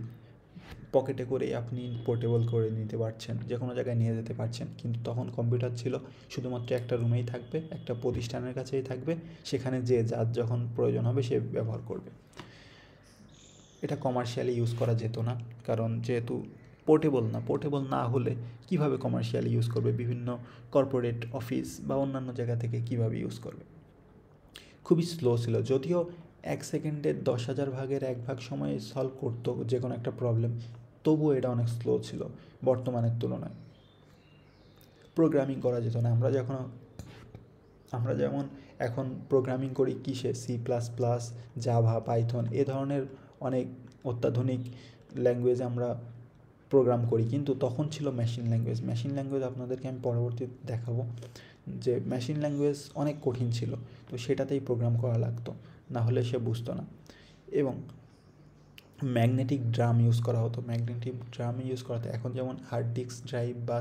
পকেটে করে আপনি পোর্টেবল করে নিতে পারছেন, যে কোনো জায়গায় নিয়ে যেতে পারছেন। কিন্তু তখন কম্পিউটার ছিল শুধুমাত্র একটা রুমেই থাকবে, একটা প্রতিষ্ঠানের কাছেই থাকবে, সেখানে যে যার যখন প্রয়োজন হবে সে ব্যবহার করবে। এটা কমার্শিয়ালি ইউজ করা যেত না, কারণ যেহেতু পোর্টেবল না হলে কিভাবে কমার্শিয়ালি ইউজ করবে, বিভিন্ন কর্পোরেট অফিস বা অন্যান্য জায়গা থেকে কিভাবে ইউজ করবে। খুবই স্লো ছিল, যদিও 1 সেকেন্ডের 10,000 ভাগের 1 ভাগ সময়ে সলভ করতো যে কোনো একটা প্রবলেম, তবুও এটা অনেক স্লো ছিল বর্তমানের তুলনায়। প্রোগ্রামিং করা যেত না। আমরা যেমন এখন প্রোগ্রামিং করি কিসে, C++, জাভা, পাইথন, এ ধরনের অনেক অত্যাধুনিক ল্যাঙ্গুয়েজে আমরা প্রোগ্রাম করি, কিন্তু তখন ছিল মেশিন ল্যাঙ্গুয়েজ। আপনাদেরকে আমি পরবর্তীতে দেখাবো যে মেশিন ল্যাঙ্গুয়েজ অনেক কঠিন ছিল, তো সেটাতেই প্রোগ্রাম করা লাগতো, না হলে সে বুঝতো না। এবং ম্যাগনেটিক ড্রাম ইউজ করা হতো। এখন যেমন হার্ড ডিস্ক ড্রাইভ বা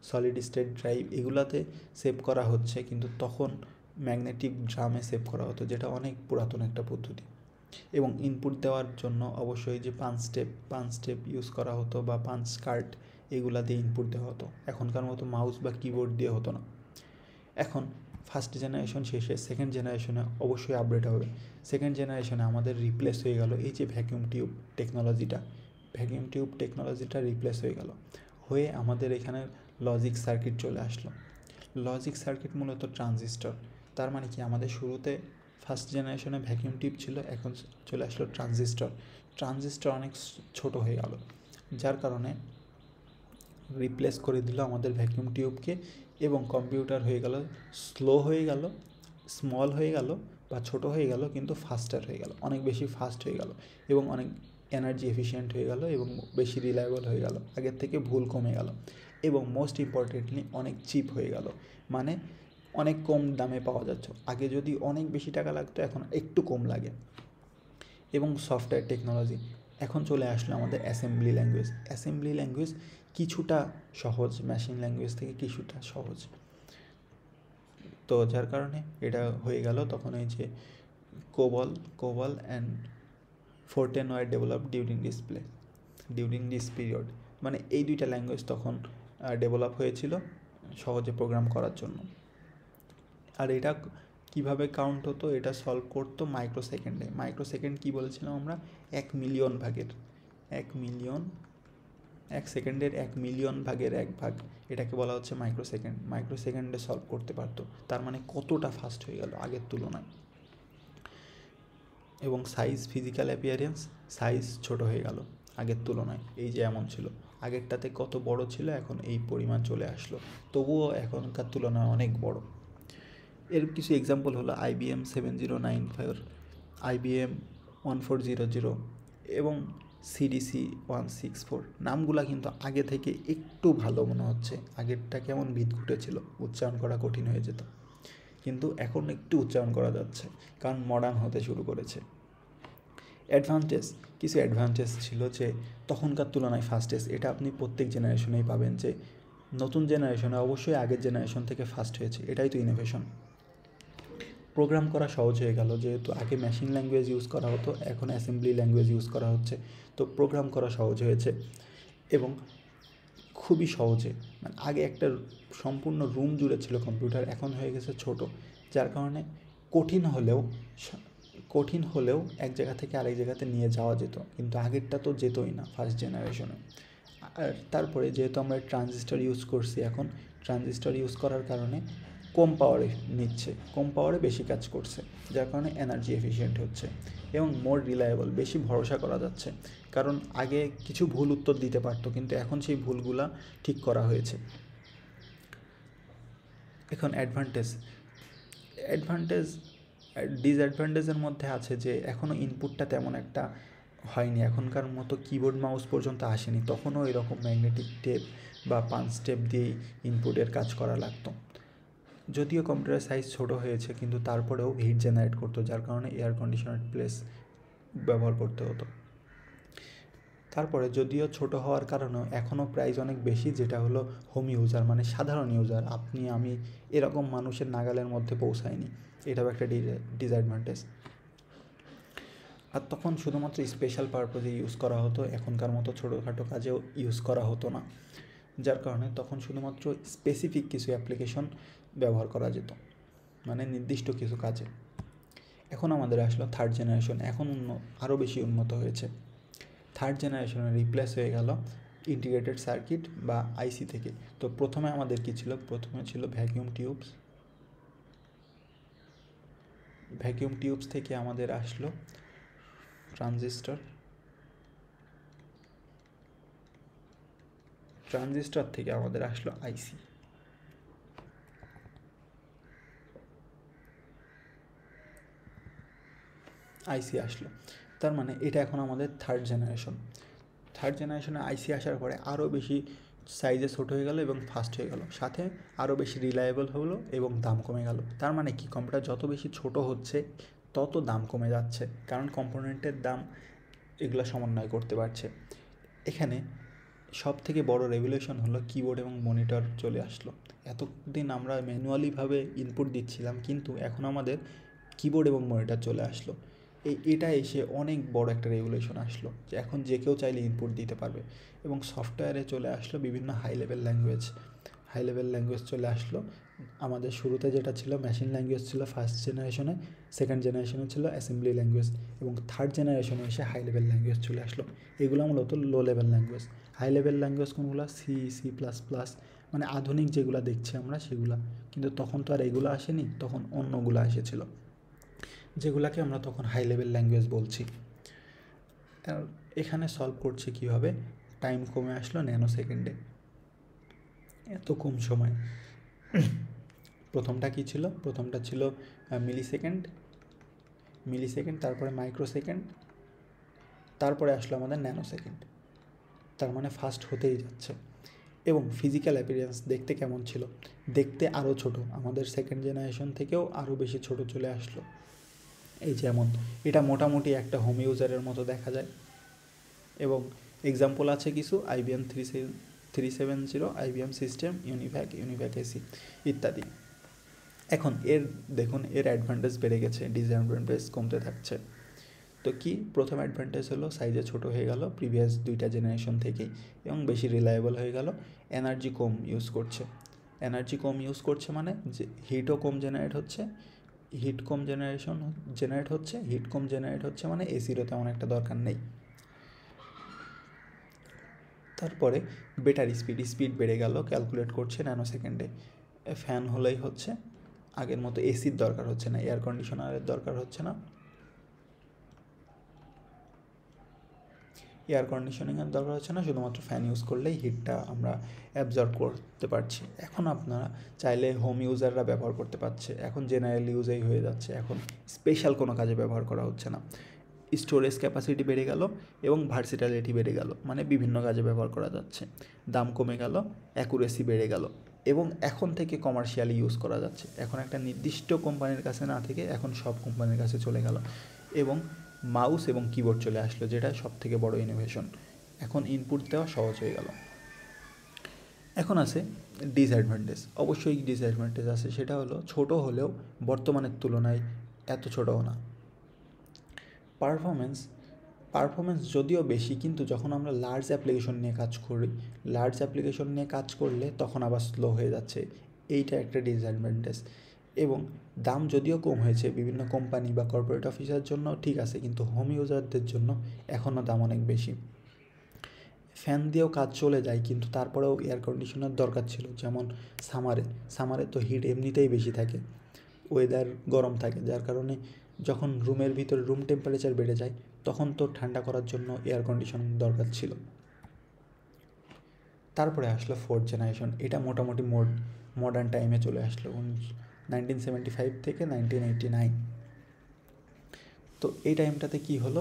সলিড স্টেট ড্রাইভ এগুলাতে সেভ করা হচ্ছে, কিন্তু তখন ম্যাগনেটিক ড্রামে সেভ করা হতো, যেটা অনেক পুরাতন একটা পদ্ধতি। এবং ইনপুট দেওয়ার জন্য অবশ্যই যে পাঁচ স্টেপ ইউজ করা হতো, বা পাঞ্চ কার্ড, এগুলা দিয়ে ইনপুট দেওয়া হতো। এখনকার মতো মাউস বা কিবোর্ড দিয়ে হতো না। এখন ফার্স্ট জেনারেশন শেষে সেকেন্ড জেনারেশনে অবশ্যই আপডেট হবে। সেকেন্ড জেনারেশনে আমাদের রিপ্লেস হয়ে গেল এই যে ভ্যাকিউম টিউব টেকনোলজিটা রিপ্লেস হয়ে আমাদের এখানে লজিক সার্কিট চলে আসলো। লজিক সার্কিট মূলত ট্রানজিস্টর। তার মানে কি, আমাদের শুরুতে ফার্স্ট জেনারেশনে ভ্যাকিউম টিউব ছিল, এখন চলে আসলো ট্রানজিস্টর অনেক ছোট হয়ে গেল, যার কারণে রিপ্লেস করে দিল আমাদের ভ্যাকিউম টিউবকে, এবং কম্পিউটার হয়ে গেল স্লো হয়ে গেল, স্মল হয়ে গেল বা ছোট হয়ে গেল, কিন্তু ফাস্টার হয়ে গেল, অনেক বেশি ফাস্ট হয়ে গেল, এবং অনেক এনার্জি এফিশিয়েন্ট হয়ে গেল, এবং বেশি রিলায়েবল হয়ে গেল, আগের থেকে ভুল কমে গেল, এবং মোস্ট ইম্পর্টেন্টলি অনেক চিপ হয়ে গেল। মানে অনেক কম দামে পাওয়া যাচ্ছে। আগে যদি অনেক বেশি টাকা লাগতো, এখন একটু কম লাগে। এবং সফটওয়্যার টেকনোলজি, এখন চলে আসলো আমাদের অ্যাসেম্বলি ল্যাঙ্গুয়েজ কিছুটা সহজ, মেশিন ল্যাঙ্গুয়েজ থেকে কিছুটা সহজ। তো যার কারণে এটা হয়ে গেল তখন এই যে COBOL and FORTRAN were develop during this period. মানে এই দুইটা ল্যাঙ্গুয়েজ তখন ডেভেলপ হয়েছিল সহজে প্রোগ্রাম করার জন্য। আর এটা কিভাবে কাউন্ট হতো, এটা সলভ করতো মাইক্রোসেকেন্ড কী বলেছিলাম আমরা, 1 মিলিয়ন ভাগের 1 সেকেন্ডের 1 মিলিয়ন ভাগের 1 ভাগ, এটাকে বলা হচ্ছে মাইক্রোসেকেন্ডে সলভ করতে পারতো। তার মানে কতটা ফাস্ট হয়ে গেল আগের তুলনায়। এবং ফিজিক্যাল অ্যাপিয়ারেন্স সাইজ ছোট হয়ে গেল আগের তুলনায়। এই যে এমন ছিল, আগেরটাতে কত বড় ছিল, এখন এই পরিমাণ চলে আসলো, তবুও এখনকার তুলনায় অনেক বড়। এর কিছু এক্সাম্পল হলো IBM 7095, IBM 1400 এবং CDC 164। নামগুলা কিন্তু আগে থেকে একটু ভালো মনে হচ্ছে, আগেরটা কেমন বিদঘুটে ছিল, উচ্চারণ করা কঠিন হয়ে যেত, কিন্তু এখন একটু উচ্চারণ করা যাচ্ছে, কারণ মডার্ন হতে শুরু করেছে। কিছু অ্যাডভান্টেজ ছিল যে তখনকার তুলনায় ফাস্টেস্ট, এটা আপনি প্রত্যেক জেনারেশনেই পাবেন, যে নতুন জেনারেশনে অবশ্যই আগের জেনারেশন থেকে ফাস্ট হয়েছে, এটাই তো ইনোভেশন। প্রোগ্রাম করা সহজ হয়ে গেল, যেহেতু আগে মেশিন ল্যাঙ্গুয়েজ ইউজ করা হতো, এখন অ্যাসেম্বলি ল্যাঙ্গুয়েজ ইউজ করা হচ্ছে, তো প্রোগ্রাম করা সহজ হয়েছে। এবং খুবই সহজে, মানে আগে একটা সম্পূর্ণ রুম জুড়ে ছিল কম্পিউটার, এখন হয়ে গেছে ছোট, যার কারণে কঠিন হলেও এক জায়গা থেকে আরেক জায়গাতে নিয়ে যাওয়া যেত, কিন্তু আগেরটা তো যেতই না ফার্স্ট জেনারেশনে। আর তারপরে যেহেতু আমরা ট্রানজিস্টর ইউজ করছি, এখন ট্রানজিস্টর ইউজ করার কারণে কম পাওয়ারে বেশি কাজ করছে, যার কারণে এনার্জি এফিশিয়েন্ট হচ্ছে, এবং মোর রিলায়েবল, বেশি ভরসা করা যাচ্ছে, কারণ আগে কিছু ভুল উত্তর দিতে পারতো, কিন্তু এখন সেই ভুলগুলা ঠিক করা হয়েছে। এখন ডিসঅ্যাডভান্টেজের মধ্যে আছে যে এখনও ইনপুটটা তেমন একটা হয়নি, এখনকার মতো কিবোর্ড মাউস পর্যন্ত আসেনি, তখনও এরকম ম্যাগনেটিক টেপ বা পাঞ্চ টেপ দিয়েই ইনপুটের কাজ করা লাগতো। যদিও কম্পিউটার সাইজ ছোট হয়েছে, কিন্তু তারপরেও হিট জেনারেট করতো, যার কারণে এয়ার কন্ডিশনার প্লেস ব্যবহার করতে হতো। তারপরে যদিও ছোট হওয়ার কারণেও এখনও প্রাইস অনেক বেশি, যেটা হলো হোম ইউজার মানে সাধারণ ইউজার, আপনি আমি এরকম মানুষের নাগালের মধ্যে পৌঁছায়নি, এটাও একটা ডিসঅ্যাডভান্টেজ। আর তখন শুধুমাত্র স্পেশাল পারপোজে ইউজ করা হতো, এখনকার মতো ছোটোখাটো কাজেও ইউজ করা হতো না, যার কারণে তখন শুধুমাত্র স্পেসিফিক কিছু অ্যাপ্লিকেশন ব্যবহার করা যেত, মানে নির্দিষ্ট কিছু কাজে। এখন আমাদের আসলো থার্ড জেনারেশন, এখন আরও বেশি উন্নত হয়েছে। থার্ড জেনারেশনে রিপ্লেস হয়ে গেল ইন্টিগ্রেটেড সার্কিট বা আইসি থেকে। তো প্রথমে আমাদের কী ছিল, প্রথমে ছিল ভ্যাকিউম টিউবস থেকে আমাদের আসলো ট্রানজিস্টর থেকে আমাদের আসলো আইসি আসলো। তার মানে এটা এখন আমাদের থার্ড জেনারেশনে আইসি আসার পরে আরও বেশি সাইজে ছোট হয়ে গেল এবং ফাস্ট হয়ে গেল, সাথে আরও বেশি রিলায়েবল হলো এবং দাম কমে গেল। তার মানে কি, কম্পিউটার যত বেশি ছোট হচ্ছে তত দাম কমে যাচ্ছে, কারণ কম্পোনেন্টের দাম এগুলো সমন্বয় করতে পারছে। এখানে সব থেকে বড় রেভলিউশন হলো কিবোর্ড এবং মনিটর চলে আসলো। এতদিন আমরা ম্যানুয়ালিভাবে ইনপুট দিচ্ছিলাম, কিন্তু এখন আমাদের কিবোর্ড এবং মনিটর চলে আসলো। এটা এসে অনেক বড় একটা রেভলিউশন আসলো, যে এখন যে কেউ চাইলে ইনপুট দিতে পারবে। এবং সফটওয়্যারে চলে আসলো বিভিন্ন হাই লেভেল ল্যাঙ্গুয়েজ চলে আসলো। আমাদের শুরুতে যেটা ছিল মেশিন ল্যাঙ্গুয়েজ ছিল ফার্স্ট জেনারেশনে, সেকেন্ড জেনারেশনে ছিল অ্যাসেম্বলি ল্যাঙ্গুয়েজ, এবং থার্ড জেনারেশনে এসে হাই লেভেল ল্যাঙ্গুয়েজ চলে আসলো। এগুলো মূলত low level language. High level language কোনগুলো, সি++, মানে আধুনিক যেগুলো দেখছি আমরা সেগুলা। কিন্তু তখন তো আর এগুলো আসেনি, তখন অন্যগুলো এসেছিলো, যেগুলাকে আমরা তখন হাই লেভেল ল্যাঙ্গুয়েজ বলছি। আর এখানে সলভ করছে কীভাবে, টাইম কমে আসলো ন্যানো সেকেন্ডে, এত কম সময়। প্রথমটা কী ছিল, প্রথমটা ছিল মিলি সেকেন্ড, তারপরে মাইক্রোসেকেন্ড, তারপরে আসলো আমাদের ন্যানো সেকেন্ড। তার মানে ফাস্ট হতেই যাচ্ছে। এবং ফিজিক্যাল অ্যাপিয়ারেন্স দেখতে কেমন ছিল, দেখতে আরও ছোট, আমাদের সেকেন্ড জেনারেশন থেকেও আরও বেশি ছোট চলে আসলো। এই যেমন এটা মোটামুটি একটা হোম ইউজারের মতো দেখা যায়। এবং এক্সাম্পল আছে কিছু, IBM 370, IBM system, UNIVAC AC ইত্যাদি। এখন দেখুন এর অ্যাডভান্টেজ বেড়ে গেছে, ডিসঅ্যাডভান্টেজ কমতে থাকছে। তো কি, প্রথম অ্যাডভান্টেজ হলো সাইজে ছোট হয়ে গেল প্রিভিয়াস দুইটা জেনারেশন থেকেই, এবং বেশি রিলায়েবল হয়ে গেল। এনার্জি কম ইউজ করছে মানে যে হিটও কম জেনারেট হচ্ছে, হিট কম জেনারেট হচ্ছে মানে এসিরও তেমন একটা দরকার নেই। তারপরে ব্যাটারি স্পিড বেড়ে গেল, ক্যালকুলেট করছে ন্যানো সেকেন্ডে। ফ্যান হলেই হচ্ছে, আগের মতো এসির দরকার হচ্ছে না, এয়ার কন্ডিশনারের দরকার হচ্ছে না, শুধুমাত্র ফ্যান ইউজ করলেই হিটটা আমরা অ্যাবজর্ব করতে পারছি। এখন আপনারা চাইলে হোম ইউজাররা ব্যবহার করতে পারছে, এখন জেনারেল ইউজেই হয়ে যাচ্ছে, এখন স্পেশাল কোনো কাজে ব্যবহার করা হচ্ছে না। স্টোরেজ ক্যাপাসিটি বেড়ে গেল এবং ভার্সিটালিটি বেড়ে গেল, মানে বিভিন্ন কাজে ব্যবহার করা যাচ্ছে। দাম কমে গেল, অ্যাকুরেসি বেড়ে গেল, এবং এখন থেকে কমার্শিয়ালি ইউজ করা যাচ্ছে। এখন একটা নির্দিষ্ট কোম্পানির কাছে না থেকে এখন সব কোম্পানির কাছে চলে গেল। এবং মাউস এবং কিবোর্ড চলে আসলো, যেটা সব থেকে বড় ইনোভেশন। এখন ইনপুট দেওয়া সহজ হয়ে গেল। এখন আছে ডিসঅ্যাডভান্টেজ, অবশ্যই ডিসঅ্যাডভান্টেজ আছে, সেটা হলো ছোট হলেও বর্তমানের তুলনায় এত ছোটও না। পারফরমেন্স যদিও বেশি, কিন্তু যখন আমরা লার্জ অ্যাপ্লিকেশন নিয়ে কাজ করলে তখন আবার স্লো হয়ে যাচ্ছে, এইটা একটা ডিসঅ্যাডভান্টেজ। এবং দাম যদিও কম হয়েছে বিভিন্ন কোম্পানি বা কর্পোরেট অফিসের জন্য ঠিক আছে, কিন্তু হোম ইউজারদের জন্য এখনও দাম অনেক বেশি। ফ্যান দিয়েও কাজ চলে যায়, কিন্তু তারপরেও এয়ার কন্ডিশনার দরকার ছিল, যেমন সামারে তো হিট এমনিতেই বেশি থাকে, ওয়েদার গরম থাকে, যার কারণে যখন রুমের ভিতরে রুম টেম্পারেচার বেড়ে যায় তখন তো ঠান্ডা করার জন্য এয়ার কন্ডিশনার দরকার ছিল। তারপরে আসলো ফোর্থ জেনারেশন, এটা মোটামুটি মডার্ন টাইমে চলে আসলো 1975 থেকে 1989। তো এই টাইমটাতে কি হলো,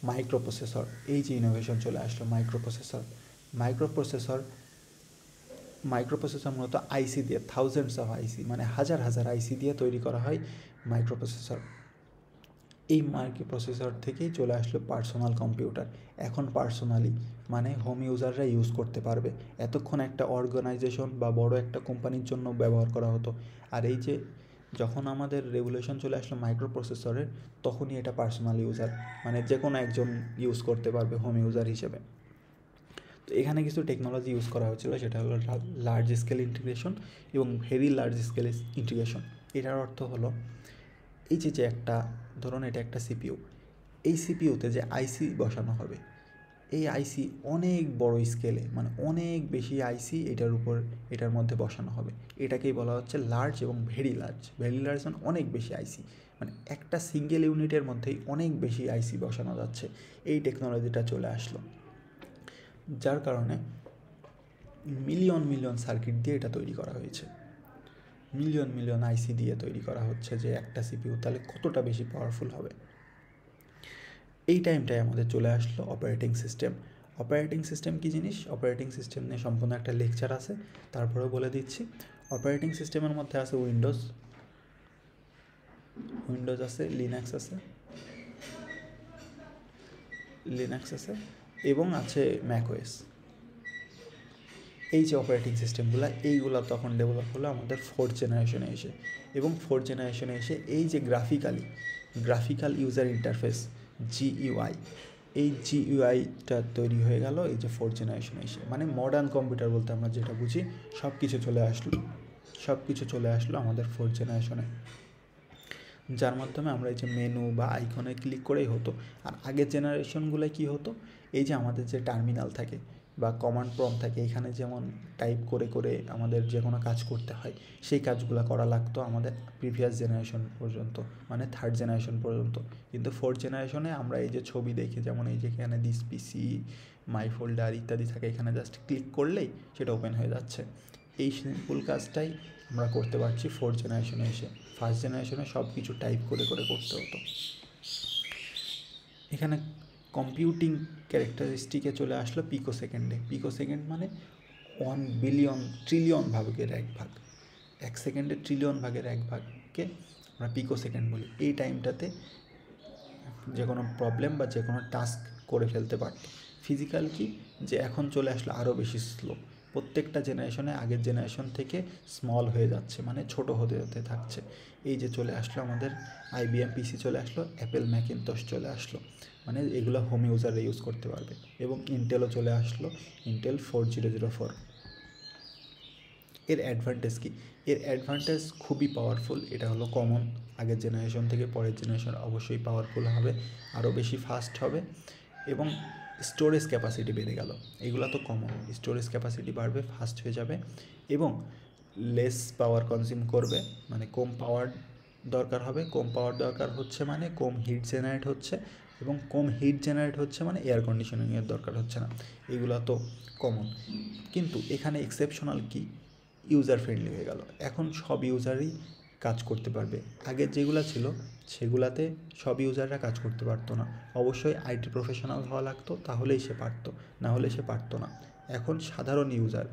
মাইক্রোপ্রসেসর, এই যে ইনোভেশন চলে আসলো মাইক্রোপ্রসেসর মূলত আইসি দিয়ে, থাউজেন্ডস অফ আইসি, মানে হাজার আইসি দিয়ে তৈরি করা হয় মাইক্রোপ্রসেসর। এই মাইক্রো প্রসেসর থেকেই চলে আসলো পার্সোনাল কম্পিউটার। এখন পার্সোনালি মানে হোম ইউজাররা ইউজ করতে পারবে। এতক্ষণ একটা অর্গানাইজেশন বা বড় একটা কোম্পানির জন্য ব্যবহার করা হতো। আর এই যে যখন আমাদের রেগুলেশন চলে আসলো মাইক্রো প্রসেসরের, তখনই এটা পার্সোনাল ইউজার মানে যে কোনো একজন ইউজ করতে পারবে হোম ইউজার হিসেবে। তো এখানে কিছু টেকনোলজি ইউজ করা হয়েছিল, সেটা হলো লার্জ স্কেল ইন্টিগ্রেশন এবং ভেরি লার্জ স্কেল ইন্টিগ্রেশন। এটার অর্থ হলো এই যে একটা ধরুন এটা একটা সিপিইউ, এই সিপিইউতে যে আইসি বসানো হবে, এই আইসি অনেক বড় স্কেলে মানে অনেক বেশি আইসি এটার মধ্যে বসানো হবে। এটাকেই বলা হচ্ছে লার্জ এবং ভেরি লার্জ। ভেরি লার্জ মানে অনেক বেশি আইসি, মানে একটা সিঙ্গেল ইউনিটের মধ্যেই অনেক বেশি আইসি বসানো যাচ্ছে। এই টেকনোলজিটা চলে আসলো, যার কারণে মিলিয়ন মিলিয়ন সার্কিট দিয়ে এটা তৈরি করা হয়েছে। মিলিয়ন মিলিয়ন আইসি দিয়ে তৈরি করা হচ্ছে যে একটা সিপিইউ তাহলে কতটা বেশি পাওয়ারফুল হবে। এই টাইমটায় আমাদের চলে আসলো অপারেটিং সিস্টেম। অপারেটিং সিস্টেম কী জিনিস? অপারেটিং সিস্টেম নিয়ে সম্পূর্ণ একটা লেকচার আছে, তারপরেও বলে দিচ্ছি। অপারেটিং সিস্টেমের মধ্যে আছে উইন্ডোজ আছে, লিনাক্স আছে এবং আছে ম্যাকওএস। এই যে অপারেটিং সিস্টেমগুলো, এইগুলো তখন ডেভেলপ হলো আমাদের 4th জেনারেশনে এসে। এবং 4th জেনারেশনে এসে এই যে গ্রাফিক্যাল ইউজার ইন্টারফেস GUI, এই GUIটা তৈরি হয়ে গেল এই যে 4th জেনারেশনে এসে। মানে মডার্ন কম্পিউটার বলতে আমরা যেটা বুঝি সব কিছু চলে আসলো আমাদের 4th জেনারেশনে, যার মাধ্যমে আমরা এই যে মেনু বা আইকনে ক্লিক করেই হতো। আর আগের জেনারেশনগুলোয় কী হতো, এই যে আমাদের যে টার্মিনাল থাকে বা কমান্ড প্রম্পট থাকে, এখানে যেমন টাইপ করে করে আমাদের যে কোনো কাজ করতে হয়, সেই কাজগুলো করা লাগতো আমাদের প্রিভিয়াস জেনারেশন পর্যন্ত, মানে 3rd জেনারেশন পর্যন্ত। কিন্তু 4th জেনারেশনে আমরা এই যে ছবি দেখি, যেমন এই যে এখানে দিস পিসি, মাই ফোল্ডার ইত্যাদি থাকে, এখানে জাস্ট ক্লিক করলেই সেটা ওপেন হয়ে যাচ্ছে। এই সিম্পল কাজটাই আমরা করতে পারছি 4th জেনারেশনে এসে। 1st জেনারেশনে সব কিছু টাইপ করে করে করতে হতো। এখানে কম্পিউটিং ক্যারেক্টারিস্টিকে চলে আসলো পিকো সেকেন্ডে। পিকো সেকেন্ড মানে 1 বিলিয়ন ট্রিলিয়ন ভাগের 1 ভাগ। 1 সেকেন্ডে ট্রিলিয়ন ভাগের 1 ভাগকে আমরা পিকো সেকেন্ড বলি। এই টাইমটাতে যে কোনো প্রবলেম বা যে কোনো টাস্ক করে ফেলতে পারত। ফিজিক্যাল কি, যে এখন চলে আসলো আরও বেশি স্লো। প্রত্যেকটা জেনারেশনে আগের জেনারেশন থেকে স্মল হয়ে যাচ্ছে, মানে ছোট হতে হতে থাকছে। এই যে চলে আসলো আমাদের IBM PC চলে আসলো, অ্যাপেল ম্যাকিনটশ চলে আসলো, মানে এগুলো হোম ইউজাররা ইউজ করতে পারবে। এবং ইন্টেলও চলে আসলো, ইন্টেল 4004। এর অ্যাডভান্টেজ কী? এর অ্যাডভান্টেজ খুবই পাওয়ারফুল। এটা হলো কমন, আগের জেনারেশন থেকে পরের জেনারেশন অবশ্যই পাওয়ারফুল হবে, আরও বেশি ফাস্ট হবে। এবং স্টোরেজ ক্যাপাসিটি বেড়ে গেল, এগুলো তো কমন। স্টোরেজ ক্যাপাসিটি বাড়বে, ফাস্ট হয়ে যাবে এবং লেস পাওয়ার কনজিউম করবে, মানে কম পাওয়ার দরকার হবে। কম পাওয়ার দরকার হচ্ছে মানে কম হিট জেনারেট হচ্ছে, এবং কম হিট জেনারেট হচ্ছে মানে এয়ার কন্ডিশনিংয়ের দরকার হচ্ছে না। এগুলো তো কমন। কিন্তু এখানে এক্সেপশনাল কি, ইউজার ফ্রেন্ডলি হয়ে গেল। এখন সব ইউজারই কাজ করতে পারবে। আগের যেগুলো ছিল সেগুলাতে সব ইউজাররা কাজ করতে পারতো না, অবশ্যই IT প্রফেশনাল হওয়া লাগতো, তাহলেই সে পারতো, না হলে সে পারতো না। এখন সাধারণ ইউজার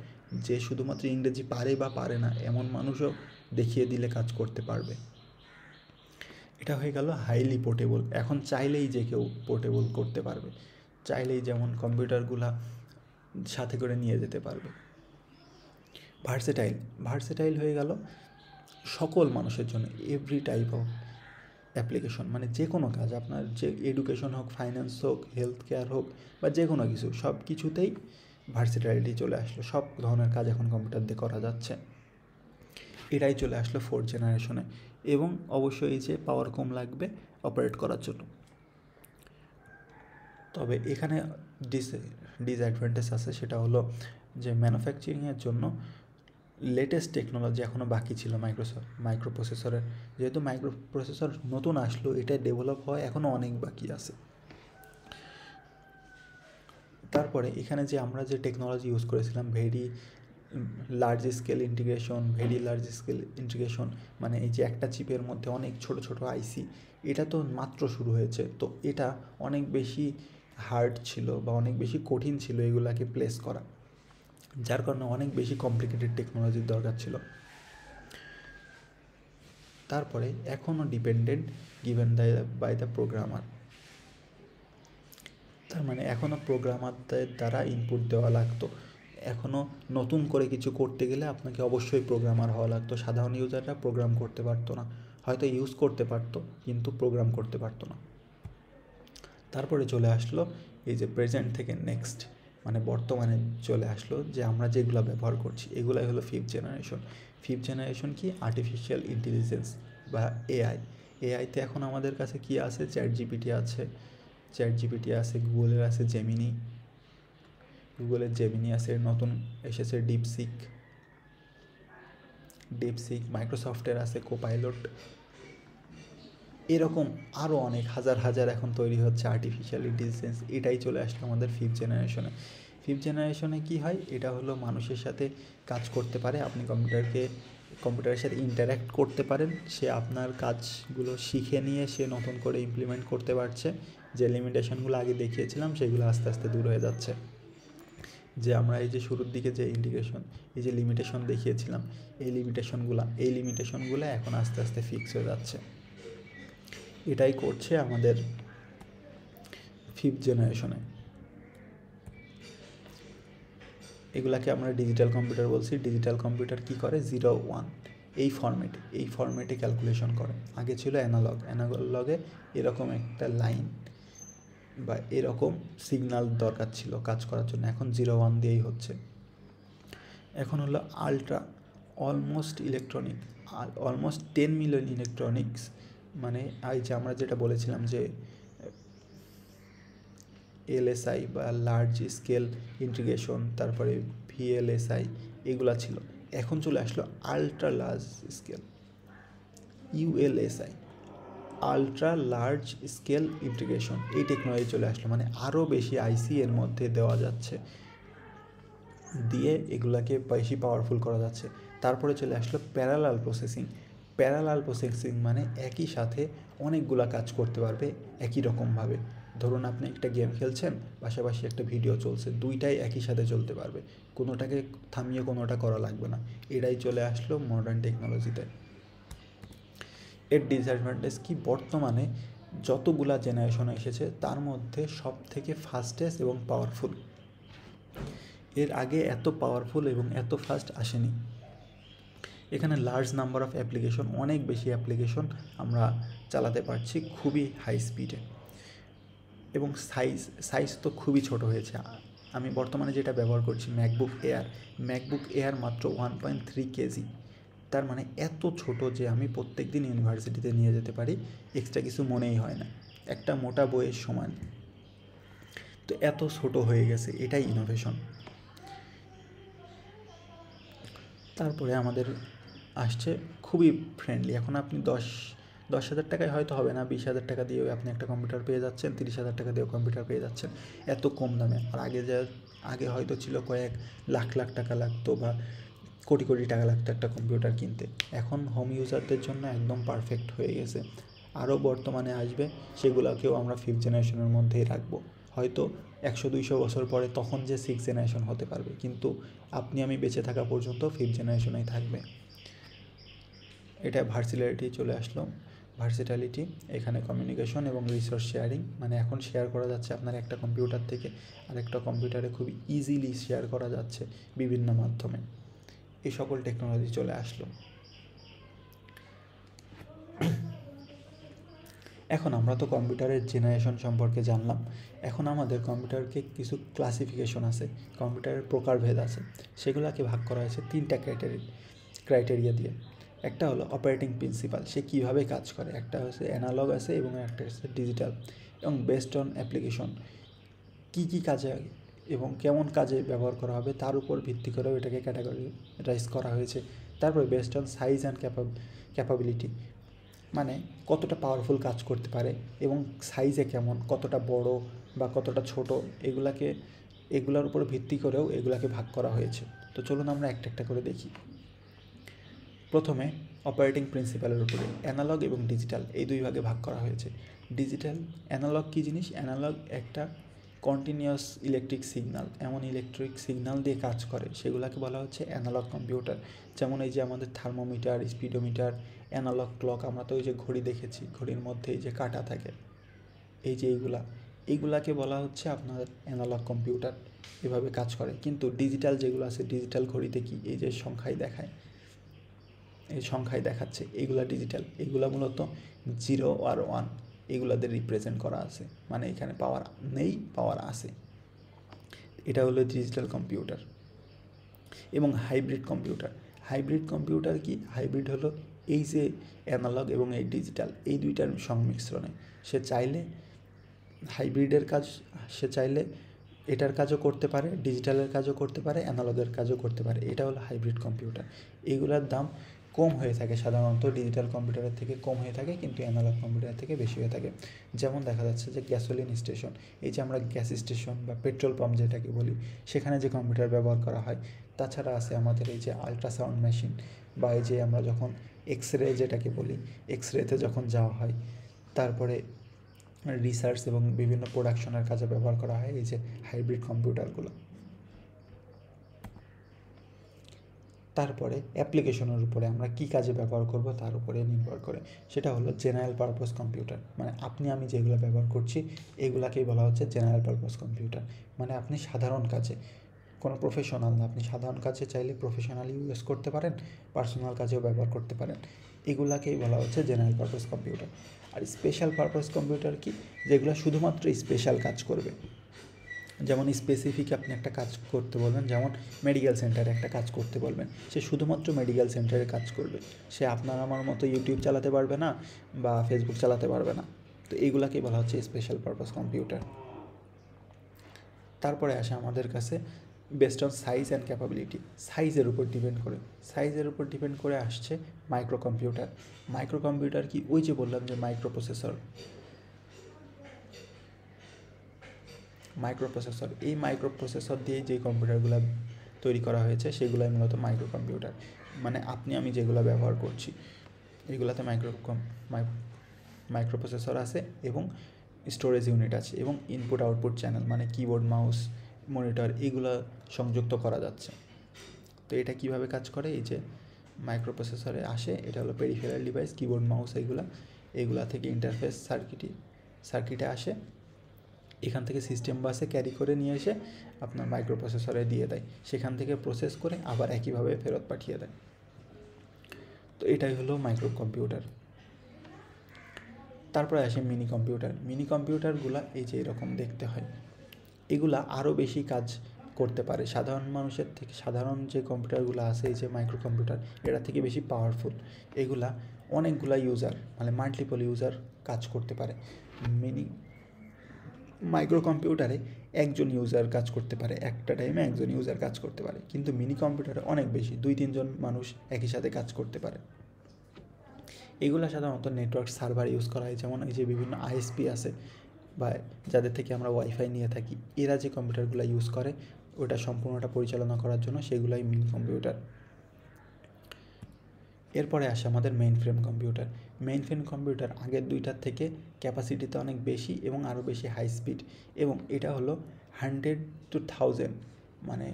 যে শুধুমাত্র ইংরেজি পারে বা পারে না এমন মানুষও দেখিয়ে দিলে কাজ করতে পারবে। এটা হয়ে গেল হাইলি পোর্টেবল। এখন চাইলেই যে কেউ পোর্টেবল করতে পারবে, চাইলেই যেমন কম্পিউটারগুলা সাথে করে নিয়ে যেতে পারবে। ভার্সেটাইল হয়ে গেল সকল মানুষের জন্য, এভরি টাইপ অফ অ্যাপ্লিকেশন, মানে যে কোনো কাজ, আপনার যে এডুকেশন হোক, ফাইন্যান্স হোক, হেলথ কেয়ার হোক বা যে কোনো কিছু, সব কিছুতেই ভার্সেটাইলিটি চলে আসলো। সব ধরনের কাজ এখন কম্পিউটার দিয়ে করা যাচ্ছে। এটাই চলে আসলো 4th জেনারেশনে। এবং অবশ্যই এই যে পাওয়ার কম লাগবে অপারেট করার জন্য। তবে এখানে ডিসঅ্যাডভান্টেজ আছে, সেটা হলো যে ম্যানুফ্যাকচারিংয়ের জন্য লেটেস্ট টেকনোলজি এখনও বাকি ছিল মাইক্রো প্রসেসরের। যেহেতু মাইক্রো প্রসেসর নতুন আসলো, এটা ডেভেলপ হয় এখনও অনেক বাকি আছে। তারপরে এখানে যে আমরা যে টেকনোলজি ইউজ করেছিলাম ভেরি লার্জ স্কেল ইন্টিগ্রেশন, মানে এই যে একটা চিপের মধ্যে অনেক ছোট ছোট আইসি, এটা তো মাত্র শুরু হয়েছে। তো এটা অনেক বেশি হার্ড ছিল বা অনেক বেশি কঠিন ছিল এগুলাকে প্লেস করা, যার কারণে অনেক বেশি কমপ্লিকেটেড টেকনোলজির দরকার ছিল। তারপরে এখনও dependent given by the programmer, তার মানে এখনও প্রোগ্রামারদের দ্বারা ইনপুট দেওয়া লাগতো। এখনও নতুন করে কিছু করতে গেলে আপনাকে অবশ্যই প্রোগ্রামার হওয়া লাগতো। সাধারণ ইউজাররা প্রোগ্রাম করতে পারতো না, হয়তো ইউজ করতে পারতো কিন্তু প্রোগ্রাম করতে পারতো না। তারপরে চলে আসলো এই যে প্রেজেন্ট থেকে নেক্সট, মানে বর্তমানে চলে আসলো যে আমরা যেগুলো ব্যবহার করছি এগুলাই হলো ফিফথ জেনারেশন। ফিফথ জেনারেশন কি? আর্টিফিশিয়াল ইন্টেলিজেন্স বা এআই। এআইতে এখন আমাদের কাছে কি আছে? চ্যাটজিপিটি আছে, গুগলের আছে জেমিনি, আছে, নতুন এসেছে ডিপসিক, মাইক্রোসফটের আছে কোপাইলট, এরকম আরও অনেক হাজার এখন তৈরি হচ্ছে আর্টিফিশিয়াল ইন্টেলিজেন্স। এটাই চলে আসলো আমাদের ফিফথ জেনারেশনে। ফিফথ জেনারেশনে কী হয়? এটা হলো মানুষের সাথে কাজ করতে পারে, আপনি কম্পিউটারের সাথে ইন্টারঅ্যাক্ট করতে পারেন, সে আপনার কাজগুলো শিখে নিয়ে সে নতুন করে ইমপ্লিমেন্ট করতে পারছে। যে লিমিটেশনগুলো আগে দেখিয়েছিলাম সেগুলো আস্তে আস্তে দূর হয়ে যাচ্ছে। যে আমরা এই যে শুরুর দিকে যে ইন্টিগ্রেশন, এই যে লিমিটেশন দেখিয়েছিলাম, এই লিমিটেশনগুলো এখন আস্তে আস্তে ফিক্স হয়ে যাচ্ছে। এটাই করছে আমাদের ফিফথ জেনারেশনে। এগুলাকে আমরা ডিজিটাল কম্পিউটার বলছি। ডিজিটাল কম্পিউটার কি করে? 0 1 এই ফরম্যাটে ক্যালকুলেশন করে। আগে ছিল অ্যানালগে এরকম একটা লাইন বা এরকম সিগন্যাল দরকার ছিল কাজ করার জন্য, এখন 0 1 দিয়েই হচ্ছে। এখন হলো অলমোস্ট 10 মিলিয়ন ইলেকট্রনিক্স, মানে এই যে আমরা যেটা বলেছিলাম যে এলএসআই বা লার্জ স্কেল ইন্টিগ্রেশন, তারপরে ভিএলএসআই, এগুলা ছিল। এখন চলে আসলো ultra large scale, ইউএলএসআই, ultra large scale integration. এই টেকনোলজি চলে আসলো, মানে আরও বেশি আইসি এর মধ্যে দেওয়া যাচ্ছে, দিয়ে এগুলাকে বেশি পাওয়ারফুল করা যাচ্ছে। তারপরে চলে আসলো প্যারালাল প্রসেসিং, মানে একই সাথে অনেকগুলা কাজ করতে পারবে একই রকমভাবে। ধরুন আপনি একটা গেম খেলছেন, পাশাপাশি একটা ভিডিও চলছে, দুইটাই একই সাথে চলতে পারবে, কোনোটাকে থামিয়ে কোনোটা করা লাগবে না। এটাই চলে আসলো মডার্ন টেকনোলজিতে। এর ডিসঅ্যাডভান্টেজ কি? বর্তমানে যতগুলা জেনারেশন এসেছে তার মধ্যে সব থেকে ফাস্টেস্ট এবং পাওয়ারফুল। এর আগে এত পাওয়ারফুল এবং এত ফাস্ট আসেনি। এখানে লার্জ নাম্বার অফ অ্যাপ্লিকেশন, অনেক বেশি অ্যাপ্লিকেশন আমরা চালাতে পারছি খুবই হাই স্পিডে, এবং সাইজ তো খুবই ছোট হয়েছে। আমি বর্তমানে যেটা ব্যবহার করছি ম্যাকবুক এয়ার মাত্র 1.3 কেজি, তার মানে এত ছোট যে আমি প্রত্যেক দিন ইউনিভার্সিটিতে নিয়ে যেতে পারি, এক্সট্রা কিছু মনেই হয় না, একটা মোটা বইয়ের সমান। তো এত ছোট হয়ে গেছে, এটাই ইনোভেশন। তারপরে আমাদের আসছে খুবই ফ্রেন্ডলি। এখন আপনি 10,000 টাকায় হয়তো হবে না, 20,000 টাকা দিয়েও আপনি একটা কম্পিউটার পেয়ে যাচ্ছেন, 30,000 টাকা দিয়েও কম্পিউটার পেয়ে যাচ্ছেন, এত কম দামে। আর আগে হয়তো ছিল কয়েক লাখ টাকা লাগতো বা কোটি টাকা লাগতো একটা কম্পিউটার কিনতে। এখন হোম ইউজারদের জন্য একদম পারফেক্ট হয়ে গেছে। আরও বর্তমানে আসবে, সেগুলোকেও আমরা ফিফথ জেনারেশনের মধ্যেই রাখবো। হয়তো 100-200 বছর পরে তখন যে 6th জেনারেশন হতে পারবে, কিন্তু আপনি আমি বেঁচে থাকা পর্যন্ত ফিফথ জেনারেশনেই থাকবে। এটা ভার্সিটালিটি, এখানে কমিউনিকেশন এবং রিসোর্স শেয়ারিং, মানে এখন শেয়ার করা যাচ্ছে আপনার একটা কম্পিউটার থেকে আরেকটা কম্পিউটারে খুব ইজিলি শেয়ার করা যাচ্ছে বিভিন্ন মাধ্যমে। এই সকল টেকনোলজি চলে আসলো। এখন আমরা তো কম্পিউটারের জেনারেশন সম্পর্কে জানলাম। এখন আমাদের কম্পিউটারকে কিছু ক্লাসিফিকেশন আছে, কম্পিউটারের প্রকারভেদ আছে, সেগুলোকে ভাগ করা হয়েছে 3টা ক্রাইটেরিয়া দিয়ে। একটা হলো অপারেটিং প্রিন্সিপাল, সে কীভাবে কাজ করে, একটা হচ্ছে অ্যানালগ আছে এবং একটা হচ্ছে ডিজিটাল, এবং বেসড অন অ্যাপ্লিকেশন কী কাজে এবং কেমন কাজে ব্যবহার করা হবে তার উপর ভিত্তি করেও এটাকে ক্যাটাগরাইজ করা হয়েছে। তারপরে based on size and capability, মানে কতটা পাওয়ারফুল কাজ করতে পারে এবং সাইজে কেমন, কতটা বড় বা কতটা ছোট, এগুলার উপর ভিত্তি করেও এগুলাকে ভাগ করা হয়েছে। তো চলুন আমরা একটা একটা করে দেখি। প্রথমে অপারেটিং প্রিন্সিপালের উপরে অ্যানালগ এবং ডিজিটাল এই দুই ভাগে ভাগ করা হয়েছে। অ্যানালগ কী জিনিস? অ্যানালগ একটা কন্টিনিউয়াস ইলেকট্রিক সিগন্যাল, এমন ইলেকট্রিক সিগন্যাল দিয়ে কাজ করে, সেগুলোকে বলা হচ্ছে অ্যানালগ কম্পিউটার। যেমন এই যে আমাদের থার্মোমিটার, স্পিডোমিটার, অ্যানালগ ক্লক, আমরা তো ওই যে ঘড়ি দেখেছি, ঘড়ির মধ্যে এই যে কাঁটা থাকে, এই যে এইগুলাকে বলা হচ্ছে আপনার অ্যানালগ কম্পিউটার, এভাবে কাজ করে। কিন্তু ডিজিটাল যেগুলো আছে, ডিজিটাল ঘড়িতে কি এই যে সংখ্যায় দেখায়, এই সংখ্যায় দেখাচ্ছে, এইগুলা ডিজিটাল, এগুলা মূলত 0 আর 1 এগুলাদের রিপ্রেজেন্ট করা আছে, মানে এখানে পাওয়ার নেই, পাওয়ার আছে। এটা হলো ডিজিটাল কম্পিউটার। এবং হাইব্রিড কম্পিউটার, হাইব্রিড কম্পিউটার কি, হাইব্রিড হলো এই যে অ্যানালগ এবং এই ডিজিটাল, এই দুইটার সংমিশ্রণে সে চাইলে হাইব্রিডের কাজ, সে চাইলে এটার কাজও করতে পারে, ডিজিটালের কাজও করতে পারে, অ্যানালগের কাজও করতে পারে। এটা হলো হাইব্রিড কম্পিউটার। এগুলোর দাম কম হয়ে থাকে সাধারণত, ডিজিটাল কম্পিউটারের থেকে কম হয়ে থাকে, কিন্তু অ্যানালগ কম্পিউটার থেকে বেশি হয়ে থাকে। যেমন দেখা যাচ্ছে যে গ্যাসোলিন স্টেশন, এই যে আমরা গ্যাস স্টেশন বা পেট্রোল পাম্প যেটাকে বলি, সেখানে যে কম্পিউটার ব্যবহার করা হয়। তাছাড়া আছে আমাদের এই যে আলট্রাসাউন্ড মেশিন, বা এই যে আমরা যখন এক্স রে যেটাকে বলি, এক্স রেতে যখন যাওয়া হয়, তারপরে রিসার্চ এবং বিভিন্ন প্রোডাকশনের কাজে ব্যবহার করা হয় এই যে হাইব্রিড কম্পিউটারগুলো। তারপরে অ্যাপ্লিকেশনের উপরে আমরা কী কাজে ব্যবহার করব তার উপরে নির্ভর করে, সেটা হলো জেনারেল পারপাস কম্পিউটার। মানে আপনি আমি যেগুলো ব্যবহার করছি এগুলাকেই বলা হচ্ছে জেনারেল পারপাস কম্পিউটার। মানে আপনি সাধারণ কাজে, কোনো প্রফেশনাল না, আপনি সাধারণ কাজে চাইলে প্রফেশনালি ইউজ করতে পারেন, পার্সোনাল কাজেও ব্যবহার করতে পারেন, এগুলাকেই বলা হচ্ছে জেনারেল পারপাস কম্পিউটার। আর স্পেশাল পারপাস কম্পিউটার কি, যেগুলো শুধুমাত্র স্পেশাল কাজ করবে। যেমন স্পেসিফিক আপনি একটা কাজ করতে বলবেন, যেমন মেডিকেল সেন্টারে একটা কাজ করতে বলবেন, সে শুধুমাত্র মেডিকেল সেন্টারে কাজ করবে, সে আপনার আমার মতো ইউটিউব চালাতে পারবে না বা ফেসবুক চালাতে পারবে না। তো এইগুলাকেই বলা হচ্ছে স্পেশাল পারপাস কম্পিউটার। তারপরে আসে আমাদের কাছে best on size and capability, সাইজের উপর ডিপেন্ড করে আসছে মাইক্রো কম্পিউটার। মাইক্রো কম্পিউটার কি, ওই যে বললাম যে মাইক্রো প্রসেসর, এই মাইক্রো প্রসেসর দিয়ে যে কম্পিউটারগুলো তৈরি করা হয়েছে সেগুলোই মূলত মাইক্রো কম্পিউটার। মানে আপনি আমি যেগুলো ব্যবহার করছি এগুলোতে মাইক্রো প্রসেসর আছে এবং স্টোরেজ ইউনিট আছে এবং ইনপুট আউটপুট চ্যানেল, মানে কিবোর্ড, মাউস, মনিটর, এগুলো সংযুক্ত করা যাচ্ছে। তো এটা কিভাবে কাজ করে, এই যে মাইক্রো প্রসেসরে আসে, এটা হলো পেরিফেরাল ডিভাইস, কিবোর্ড, মাউস, এইগুলা থেকে ইন্টারফেস সার্কিটে আসে, এখান থেকে সিস্টেম বাসে ক্যারি করে নিয়ে এসে আপনার মাইক্রো প্রসেসরে দিয়ে দেয়, সেখান থেকে প্রসেস করে আবার একইভাবে ফেরত পাঠিয়ে দেয়। তো এটাই হলো মাইক্রো কম্পিউটার। তারপরে আসে মিনি কম্পিউটারগুলো এই যে এরকম দেখতে হয়, এগুলা আরও বেশি কাজ করতে পারে সাধারণ মানুষের থেকে। সাধারণ যে কম্পিউটারগুলো আছে এই যে মাইক্রো কম্পিউটার, এটা থেকে বেশি পাওয়ারফুল। এগুলা অনেকগুলা ইউজার, মানে মাল্টিপল ইউজার কাজ করতে পারে। মাইক্রো কম্পিউটারে একজন ইউজার কাজ করতে পারে, একটা টাইমে একজন ইউজার কাজ করতে পারে, কিন্তু মিনি কম্পিউটারে অনেক বেশি, 2-3 জন মানুষ একই সাথে কাজ করতে পারে। এগুলো সাধারণত নেটওয়ার্ক সার্ভার ইউজ করা হয়, যেমন এই যে বিভিন্ন আইএসপি আছে বা যাদের থেকে আমরা ওয়াইফাই নিয়ে থাকি, এরা যে কম্পিউটারগুলো ইউজ করে ওটা সম্পূর্ণটা পরিচালনা করার জন্য, সেগুলাই মিনি কম্পিউটার। এরপরে আসে আমাদের মেইন ফ্রেম কম্পিউটার আগের দুইটার থেকে ক্যাপাসিটিতে অনেক বেশি এবং আরও বেশি হাই স্পিড, এবং এটা হলো 100 to 1000, মানে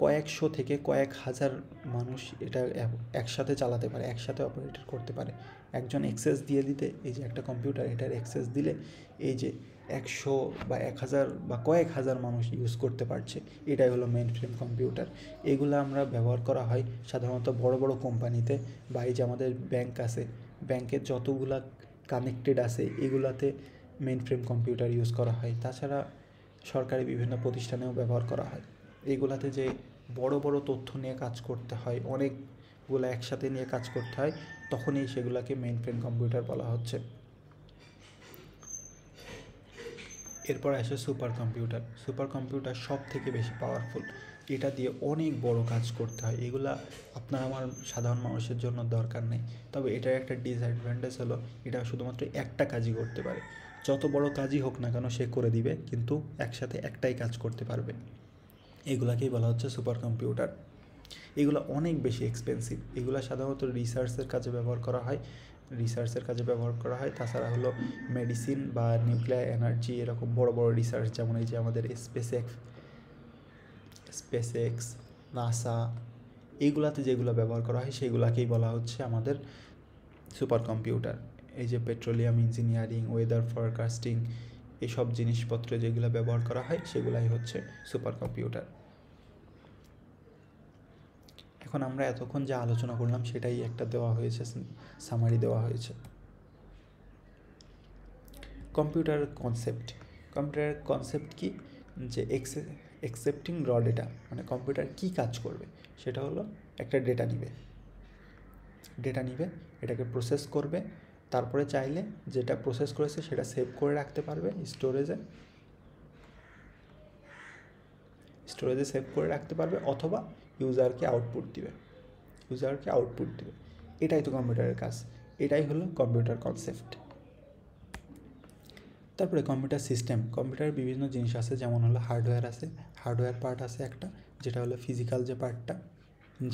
কয়েকশো থেকে কয়েক হাজার মানুষ এটা একসাথে চালাতে পারে, একসাথে অপারেট করতে পারে। একজন অ্যাক্সেস দিয়ে দিতে, এই যে একটা কম্পিউটার, এটার অ্যাক্সেস দিলে এই যে 100 বা 1000 বা কয়েক হাজার মানুষ ইউজ করতে পারছে, এটাই হলো মেইন ফ্রেম কম্পিউটার। এগুলো আমরা ব্যবহার করা হয় সাধারণত বড় বড় কোম্পানিতে, বা এই যে আমাদের ব্যাংক আছে, ব্যাংকের যতগুলা কানেক্টেড আছে এগুলাতে মেইন ফ্রেম কম্পিউটার ইউজ করা হয়। তাছাড়া সরকারি বিভিন্ন প্রতিষ্ঠানেও ব্যবহার করা হয়। এইগুলাতে যে বড় বড় তথ্য নিয়ে কাজ করতে হয়, অনেকগুলো একসাথে নিয়ে কাজ করতে হয়, তখনই সেগুলোকে মেইন ফ্রেম কম্পিউটার বলা হচ্ছে। এরপর আসে সুপার কম্পিউটার সব থেকে বেশি পাওয়ারফুল, এটা দিয়ে অনেক বড় কাজ করতে হয়। এগুলা আপনার আমার সাধারণ মানুষের জন্য দরকার নেই, তবে এটার একটা ডিসঅ্যাডভান্টেজ হলো এটা শুধুমাত্র একটা কাজই করতে পারে। যত বড় কাজই হোক না কেন সে করে দিবে, কিন্তু একসাথে একটাই কাজ করতে পারবে। এগুলাকেই বলা হচ্ছে সুপার কম্পিউটার। এগুলো অনেক বেশি এক্সপেন্সিভ, এগুলো সাধারণত রিসার্চের কাজে ব্যবহার করা হয়। তাছাড়া হলো মেডিসিন বা নিউক্লিয়ার এনার্জি, এরকম বড় বড় রিসার্চ, যেমন এই যে আমাদের স্পেস এক্স, নাসা, এইগুলাতে যেগুলো ব্যবহার করা হয় সেগুলাকেই বলা হচ্ছে আমাদের সুপার কম্পিউটার। এই যে পেট্রোলিয়াম ইঞ্জিনিয়ারিং, ওয়েদার ফরকাস্টিং, এইসব জিনিসপত্রে যেগুলো ব্যবহার করা হয় সেগুলাই হচ্ছে সুপার কম্পিউটার। এখন আমরা এতক্ষণ যা আলোচনা করলাম সেটাই একটা দেওয়া হয়েছে, সামারি দেওয়া হয়েছে। কম্পিউটারের কনসেপ্ট কি, যে একসেপ্টিং র ডেটা, মানে কম্পিউটার কি কাজ করবে সেটা হলো একটা ডেটা নিবে, এটাকে প্রসেস করবে, তারপরে চাইলে যেটা প্রসেস করেছে সেটা সেভ করে রাখতে পারবে স্টোরেজে সেভ করে রাখতে পারবে, অথবা ইউজারকে আউটপুট দিবে। এটাই তো কম্পিউটারের কাজ, এটাই হলো কম্পিউটার কনসেপ্ট। তারপরে কম্পিউটারের বিভিন্ন জিনিস আছে, যেমন হলো হার্ডওয়্যার পার্ট আছে একটা, যেটা হলো ফিজিক্যাল যে পার্টটা,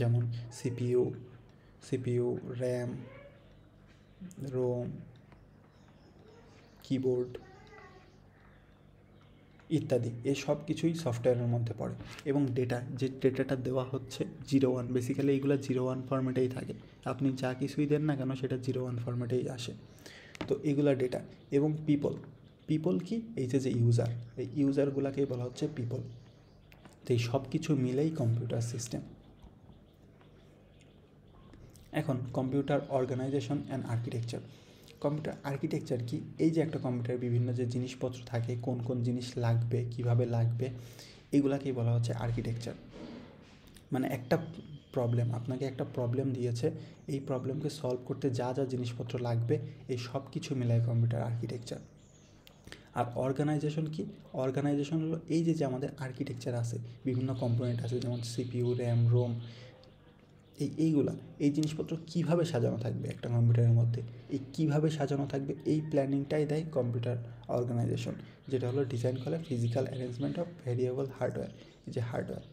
যেমন সিপিইউ, র্যাম, রোম, কিবোর্ড ইত্যাদি, এই সব কিছুই সফটওয়্যারের মধ্যে পড়ে। এবং ডেটাটা দেওয়া হচ্ছে 01, বেসিক্যালি এইগুলো 01 ফরম্যাটেই থাকে, আপনি যা কিছুই দেন না কেন সেটা 01 ফরম্যাটেই আসে। তো এগুলা ডেটা। এবং পিপল কি, এই যে ইউজার, এই ইউজারগুলোকেই বলা হচ্ছে পিপল। তো এই সব কিছু মিলেই কম্পিউটার সিস্টেম। এখন computer organisation and architecture. Computer architecture কি, এই যে একটা কম্পিউটার বিভিন্ন যে জিনিসপত্র থাকে, কোন কোন জিনিস লাগবে, কিভাবে লাগবে, এগুলাকেই বলা হচ্ছে আর্কিটেকচার। মানে আপনাকে একটা প্রবলেম দিয়েছে, এই প্রবলেমকে সলভ করতে যা যা জিনিসপত্র লাগবে, এই সব কিছু মিলায় কম্পিউটার আর্কিটেকচার। আর অর্গানাইজেশন কি, অর্গানাইজেশন হলো এই যে আমাদের আর্কিটেকচার আছে, বিভিন্ন কম্পোনেন্ট আছে, যেমন সিপিইউ, র্যাম, রোম, এই জিনিসপত্র কীভাবে সাজানো থাকবে একটা কম্পিউটারের মধ্যে, এই কীভাবে সাজানো থাকবে এই প্ল্যানিংটাই দেয় কম্পিউটার অর্গানাইজেশন, যেটা হলো ডিজাইন করে physical arrangement of variable hardware. এই যে হার্ডওয়্যার,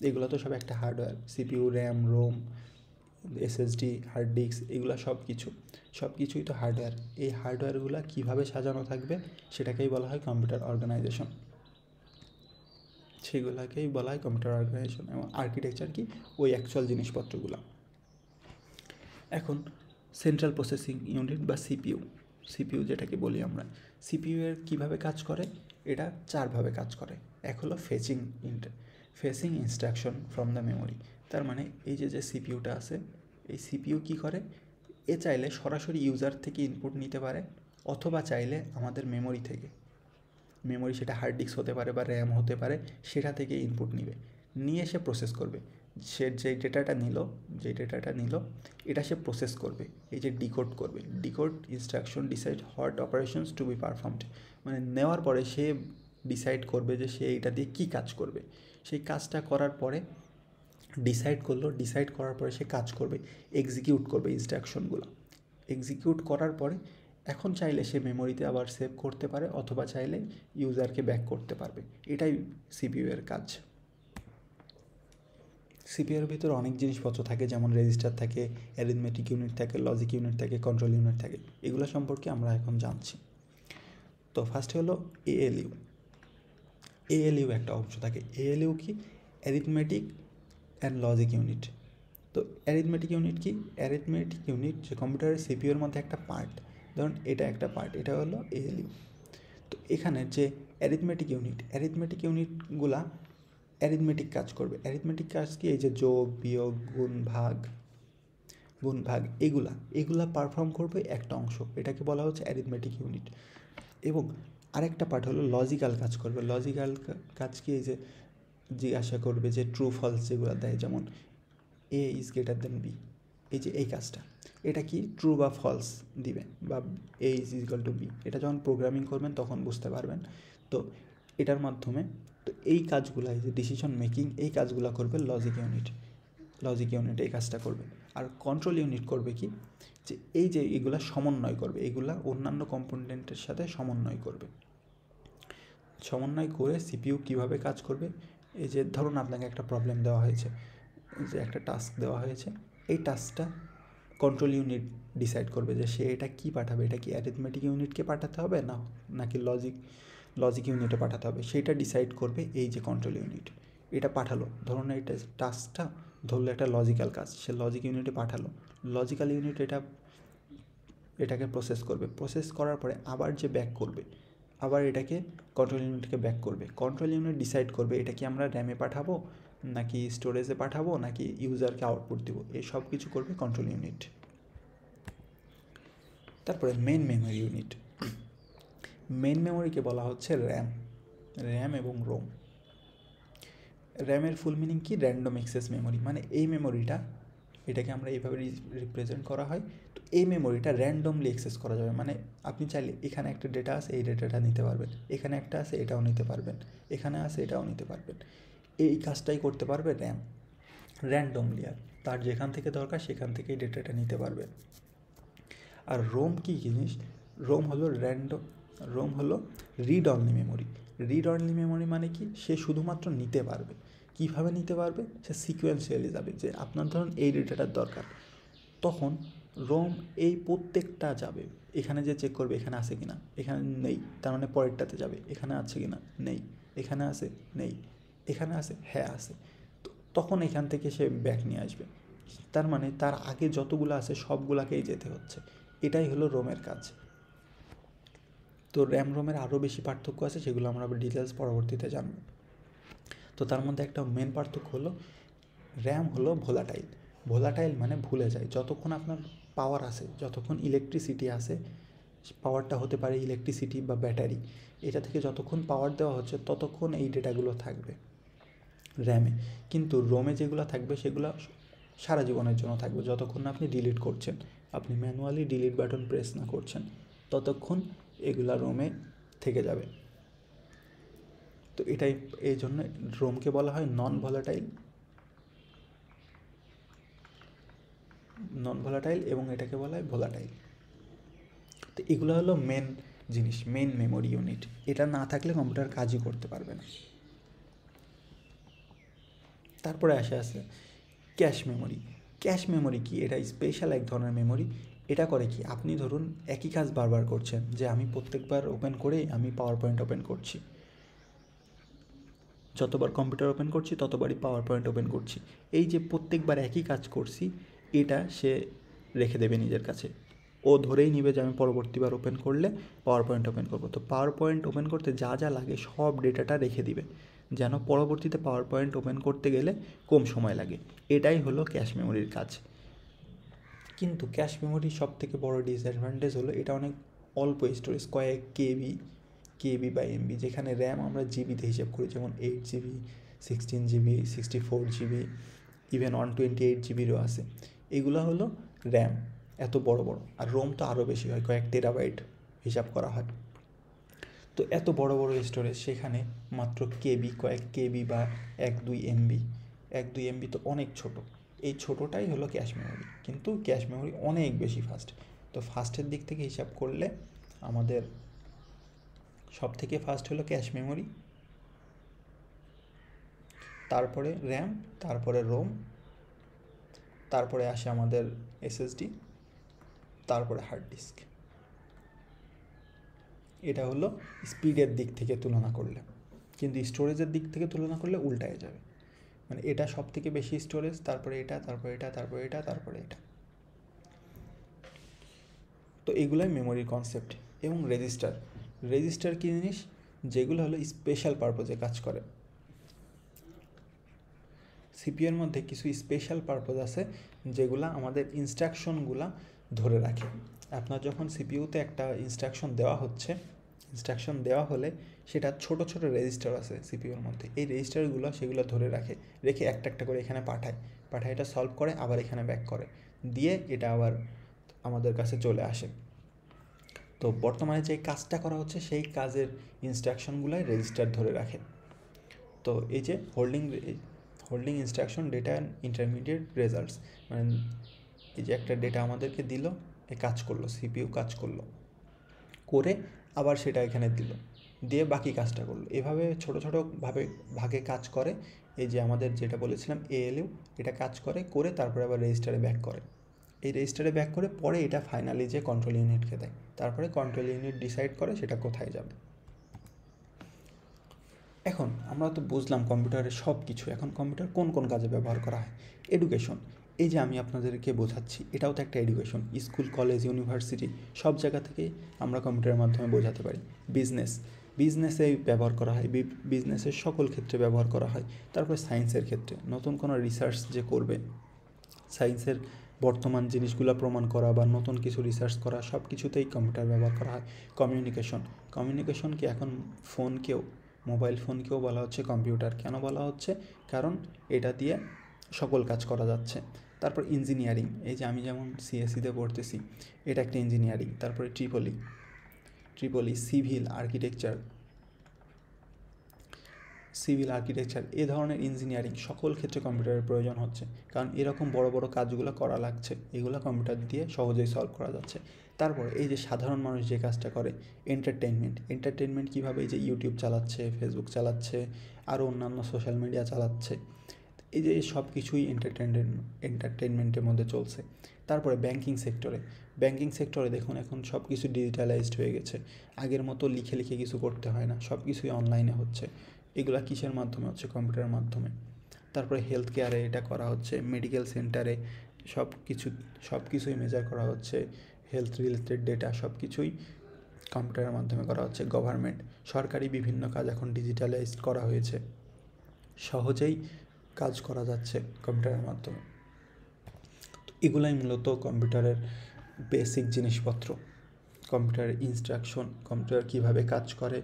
এগুলো তো সব একটা hardware, CPU, RAM, ROM, SSD, hard disk, এগুলো সব কিছুই তো হার্ডওয়্যার। এই হার্ডওয়্যারগুলো কীভাবে সাজানো থাকবে সেটাকেই বলা হয় কম্পিউটার অর্গানাইজেশন, সেগুলোকেই বলা হয় কম্পিউটার অর্গানাইজেশন। এবং আর্কিটেকচার কি, ওই অ্যাকচুয়াল জিনিসপত্রগুলো। এখন সেন্ট্রাল প্রসেসিং ইউনিট বা সিপিইউ যেটাকে বলি আমরা, সিপিইউ এর কীভাবে কাজ করে, এটা 4 ভাবে কাজ করে। এক হলো fetching instruction from the memory. তার মানে এই যে সিপিইউটা আছে, এই সিপিইউ কী করে, এ চাইলে সরাসরি ইউজার থেকে ইনপুট নিতে পারে, অথবা চাইলে আমাদের মেমোরি সেটা হার্ড ডিস্ক হতে পারে বা র্যাম হতে পারে, সেটা থেকে ইনপুট নিয়ে সে প্রসেস করবে। সে যে ডেটাটা নিল এটা সে প্রসেস করবে, এই যে decode instruction decide what operations to be performed, মানে নেওয়ার পরে সে ডিসাইড করবে যে সে এটা দিয়ে কী কাজ করবে। সেই কাজটা করার পরে ডিসাইড করার পরে সে কাজ করবে, এক্সিকিউট করবে ইনস্ট্রাকশনগুলো। এক্সিকিউট করার পরে এখন চাইলে সে মেমোরিতে আবার সেভ করতে পারে, অথবা চাইলে ইউজারকে ব্যাক করতে পারবে। এটাই সিপিইউ এর কাজ। সিপিইউর ভিতরে অনেক জিনিসপত্র থাকে, যেমন রেজিস্টার থাকে, অ্যারিথমেটিক ইউনিট থাকে, লজিক ইউনিট থাকে, কন্ট্রোল ইউনিট থাকে, এগুলো সম্পর্কে আমরা এখন জানছি। তো ফার্স্টে হলো এএলইউ একটা অংশ থাকে। এএলইউ কি, অ্যারিথমেটিক অ্যান্ড লজিক ইউনিট। তো অ্যারিথমেটিক ইউনিট যে কম্পিউটারের সিপিইউর মধ্যে একটা পার্ট, ধরুন এটা একটা পার্ট, এটা হলো এএলইউ। তো এখানে যে অ্যারিথমেটিক ইউনিটগুলা অ্যারিথমেটিক কাজ করবে। অ্যারিথমেটিক কাজ কি, এই যে যোগ, বিয়োগ, গুণ ভাগ এগুলা পারফর্ম করবে একটা অংশ, এটাকে বলা হচ্ছে অ্যারিথমেটিক ইউনিট। এবং আরেকটা পার্ট হলো লজিক্যাল কাজ করবে। লজিক্যাল কাজ কি, এই যে জিজ্ঞাসা করবে যে ট্রু ফলস যেগুলো দেয়, যেমন এ ইজ গ্রেটার দেন বি, এই কাজটা, এটা কি ট্রু বা ফলস দিবে, বা এ ইজ ইকুয়াল টু বি, এটা যখন প্রোগ্রামিং করবেন তখন বুঝতে পারবেন। তো এটার মাধ্যমে তো এই কাজগুলো, এই যে ডিসিশন মেকিং, এই কাজগুলো করবে লজিক ইউনিট এই কাজটা করবে। আর কন্ট্রোল ইউনিট করবে কি, যে এই যে এগুলা সমন্বয় করবে, এগুলা অন্যান্য কম্পোনেন্টের সাথে সমন্বয় করে সিপিইউ কীভাবে কাজ করবে। এই যে ধরুন আপনাকে একটা প্রবলেম দেওয়া হয়েছে, যে একটা টাস্ক দেওয়া হয়েছে, এই টাস্কটা কন্ট্রোল ইউনিট ডিসাইড করবে যে সে এটা কী পাঠাবে, এটা কি অ্যারিথমেটিক ইউনিটকে পাঠাতে হবে নাকি লজিক ইউনিটে পাঠাতে হবে, সেটা ডিসাইড করবে এই যে কন্ট্রোল ইউনিট। এটা পাঠালো, ধরুন এইটা টাস্কটা ধরলো একটা লজিক্যাল কাজ, সে লজিক ইউনিটে পাঠালো, লজিক্যাল ইউনিট এটাকে প্রসেস করবে, প্রসেস করার পরে আবার যে ব্যাক করবে, আবার এটাকে কন্ট্রোল ইউনিটকে ব্যাক করবে, কন্ট্রোল ইউনিট ডিসাইড করবে এটা কি আমরা র্যামে পাঠাবো নাকি স্টোরেজে পাঠাবো নাকি ইউজারকে আউটপুট দেবো, এই সব কিছু করবে কন্ট্রোল ইউনিট। তারপরে মেন মেমোরি ইউনিট, মেন মেমোরিকে বলা হচ্ছে র্যাম এবং রোম। র্যামের ফুল মিনিং কি? র্যান্ডম অ্যাক্সেস মেমোরি, মানে এই মেমোরিটা, এটাকে আমরা এইভাবে রিপ্রেজেন্ট করা হয়। তো এই মেমোরিটা র্যান্ডমলি অ্যাক্সেস করা যাবে, মানে আপনি চাইলে এখানে একটা ডেটা আছে, এই ডেটাটা নিতে পারবেন, এখানে একটা আছে, এটাও নিতে পারবেন, এখানে আছে, এটাও নিতে পারবেন, এই কাজটাই করতে পারবে র্যাম র্যান্ডমলি, আর তার যেখান থেকে দরকার সেখান থেকেই ডেটাটা নিতে পারবে। আর রোম কী জিনিস? রোম হলো read only memory. Read only memory মানে কি? সে শুধুমাত্র নিতে পারবে। কীভাবে নিতে পারবে? সে সিকোয়েন্সিয়ালি যাবে, যে আপনার ধরুন এই ডেটাটার দরকার, তখন রোম এই প্রত্যেকটা যাবে, এখানে যে চেক করবে এখানে আছে কিনা, এখানে নেই তার মানে পরেরটাতে যাবে, এখানে আছে কিনা, নেই, এখানে আছে, নেই, এখানে আছে, হ্যাঁ আছে, তো তখন এখান থেকে সে ব্যাক নিয়ে আসবে। তার মানে তার আগে যতগুলো আছে সবগুলাকেই যেতে হচ্ছে, এটাই হলো রোমের কাজ। তো র্যাম রোমের আরও বেশি পার্থক্য আছে, সেগুলো আমরা ডিটেলস পরবর্তীতে জানব। তো তার মধ্যে একটা মেন পার্থক্য হলো র্যাম হলো ভোলাটাইল মানে ভুলে যায়, যতক্ষণ আপনার পাওয়ার আছে, যতক্ষণ ইলেকট্রিসিটি আছে, পাওয়ারটা হতে পারে ইলেকট্রিসিটি বা ব্যাটারি, এটা থেকে যতক্ষণ পাওয়ার দেওয়া হচ্ছে ততক্ষণ এই ডেটাগুলো থাকবে র্যামে। কিন্তু রোমে যেগুলো থাকবে সেগুলো সারা জীবনের জন্য থাকবে, যতক্ষণ না আপনি ডিলিট করছেন, আপনি ম্যানুয়ালি ডিলিট বাটন প্রেস না করছেন, ততক্ষণ এগুলা রোমে থেকে যাবে। তো এটাই, এই জন্য রোমকে বলা হয় নন ভোলাটাইল এবং এটাকে বলা হয় ভোলাটাইল। তো এগুলো হলো মেন জিনিস, মেন মেমোরি ইউনিট। এটা না থাকলে কম্পিউটার কাজই করতে পারবে না। তারপরে আসে ক্যাশ মেমোরি। ক্যাশ মেমোরি কি? এটা স্পেশাল এক ধরনের মেমোরি। এটা করে কি? আপনি ধরুন একই কাজ বারবার করছেন, যে আমি প্রত্যেকবার ওপেন করে আমি পাওয়ার পয়েন্ট ওপেন করছি, যতবার কম্পিউটার ওপেন করছি ততবারই পাওয়ার পয়েন্ট ওপেন করছি, এই যে প্রত্যেকবার একই কাজ করছি, এটা সে রেখে দেবে নিজের কাছে, ও ধরেই নিবে যে আমি পরবর্তীবার ওপেন করলে পাওয়ার পয়েন্ট ওপেন করবো। তো পাওয়ার পয়েন্ট ওপেন করতে যা যা লাগে সব ডেটাটা রেখে দিবে, যেন পরবর্তীতে পাওয়ার পয়েন্ট ওপেন করতে গেলে কম সময় লাগে। এটাই হলো ক্যাশ মেমোরির কাজ। কিন্তু ক্যাশ মেমোরির সবথেকে বড় ডিসঅ্যাডভান্টেজ হলো এটা অনেক অল্প স্টোরেজ, কয়েক কেবি বা এমবি, যেখানে র্যাম আমরা জিবিতে হিসেব করি, যেমন 8 GB, 16 GB, 64 GB, ইভেন 128 GBরও আছে। এগুলো হলো র্যাম, এত বড় বড়। আর রোম তো আরও বেশি হয়, কয়েক টেরাবাইট হিসাব করা হয়। তো এত বড় বড় স্টোরেজ, সেখানে মাত্র কয়েক কেবি বা 1-2 MB তো অনেক ছোট। এই ছোটোটাই হলো ক্যাশ মেমোরি, কিন্তু ক্যাশ মেমোরি অনেক বেশি ফাস্ট। তো ফাস্টের দিক থেকে হিসাব করলে আমাদের সব থেকে ফাস্ট হলো ক্যাশ মেমোরি, তারপরে র্যাম, তারপরে রোম, তারপরে আসে আমাদের SSD, তারপরে হার্ড ডিস্ক। এটা হলো স্পিডের দিক থেকে তুলনা করলে, কিন্তু স্টোরেজের দিক থেকে তুলনা করলে উল্টায় যাবে, মানে এটা সব থেকে বেশি স্টোরেজ, তারপরে এটা, তারপরে এটা, তারপরে এটা, তারপরে এটা। তো এগুলোই মেমোরির কনসেপ্ট। এবং রেজিস্টার কী জিনিস? যেগুলো হলো স্পেশাল পারপোজে কাজ করে। সিপিইউর মধ্যে কিছু স্পেশাল পারপোজ আছে যেগুলো আমাদের ইনস্ট্রাকশনগুলো ধরে রাখে। আপনার যখন সিপিইউতে একটা ইনস্ট্রাকশন দেওয়া হলে সেটা ছোট ছোট রেজিস্টার আছে সিপিইউর মধ্যে, এই রেজিস্টারগুলো সেগুলো ধরে রেখে একটা একটা করে এখানে পাঠায় এটা সলভ করে, আবার এখানে ব্যাক করে, দিয়ে এটা আবার আমাদের কাছে চলে আসে। তো বর্তমানে যে কাজটা করা হচ্ছে সেই কাজের ইনস্ট্রাকশনগুলোই রেজিস্টার ধরে রাখে। তো এই যে holding instruction data and intermediate results, মানে এই যে একটা ডেটা আমাদেরকে দিল, এ কাজ করলো, সিপিইউ কাজ করলো, করে আবার সেটা এখানে দিয়ে বাকি কাজটা করলো। এভাবে ছোটো ভাগে কাজ করে। এই যে আমাদের যেটা বলেছিলাম ALU, এটা কাজ করে তারপরে আবার রেজিস্টারে ব্যাক করে, এই রেজিস্টারে ব্যাক করে পরে এটা ফাইনালি যে কন্ট্রোল ইউনিটকে দেয়, তারপরে কন্ট্রোল ইউনিট ডিসাইড করে সেটা কোথায় যাবে। এখন আমরা তো বুঝলাম কম্পিউটারের সব কিছু। এখন কম্পিউটার কোন কোন কাজে ব্যবহার করা হয়? এডুকেশন, এই যে আমি আপনাদেরকে বোঝাচ্ছি এটাও তো একটা এডুকেশন। স্কুল, কলেজ, ইউনিভার্সিটি সব জায়গা থেকেই আমরা কম্পিউটারের মাধ্যমে বোঝাতে পারি। বিজনেস, বিজনেসে ব্যবহার করা হয়, বিজনেসের সকল ক্ষেত্রে ব্যবহার করা হয়। তারপরে সায়েন্সের ক্ষেত্রে নতুন কোনো রিসার্চ যে করবে, সায়েন্সের বর্তমান জিনিসগুলো প্রমাণ করা বা নতুন কিছু রিসার্চ করা, সব কিছুতেই কম্পিউটার ব্যবহার করা হয়। কমিউনিকেশন, কমিউনিকেশনকে এখন ফোনকেও, মোবাইল ফোনকেও বলা হচ্ছে কম্পিউটার। কেন বলা হচ্ছে? কারণ এটা দিয়ে সকল কাজ করা যাচ্ছে। তারপর ইঞ্জিনিয়ারিং, এই যে আমি যেমন সিএসসিতে পড়তেছি, এটা একটা ইঞ্জিনিয়ারিং। তারপরে ট্রিপলি সিভিল আর্কিটেকচার, এ ধরনের ইঞ্জিনিয়ারিং সকল ক্ষেত্রে কম্পিউটারের প্রয়োজন হচ্ছে। কারণ এরকম বড় বড় কাজগুলো করা লাগছে, এগুলো কম্পিউটার দিয়ে সহজেই সলভ করা যাচ্ছে। তারপর এই যে সাধারণ মানুষ যে কাজটা করে, এন্টারটেনমেন্ট কীভাবে, এই যে ইউটিউব চালাচ্ছে, ফেসবুক চালাচ্ছে, আরও অন্যান্য সোশ্যাল মিডিয়া চালাচ্ছে, এই যে সব কিছুই এন্টারটেনমেন্টের মধ্যে চলছে। তারপরে ব্যাংকিং সেক্টরে দেখুন এখন সব কিছু ডিজিটালাইজড হয়ে গেছে। আগের মতো লিখে লিখে কিছু করতে হয় না, সব কিছুই অনলাইনে হচ্ছে। এগুলা কিসের মাধ্যমে হচ্ছে? কম্পিউটারের মাধ্যমে। তারপরে হেলথ কেয়ারে এটা করা হচ্ছে, মেডিকেল সেন্টারে সব কিছুই মেজার করা হচ্ছে। হেলথ রিলেটেড ডেটা সব কিছুই কম্পিউটারের মাধ্যমে করা হচ্ছে। গভর্নমেন্ট, সরকারি বিভিন্ন কাজ এখন ডিজিটালাইজড করা হয়েছে, সহজেই কাজ করা যাচ্ছে কম্পিউটারের মাধ্যমে। তো এগুলাই মূলত কম্পিউটারের বেসিক জিনিসপত্র। কম্পিউটারের ইনস্ট্রাকশন, কম্পিউটার কীভাবে কাজ করে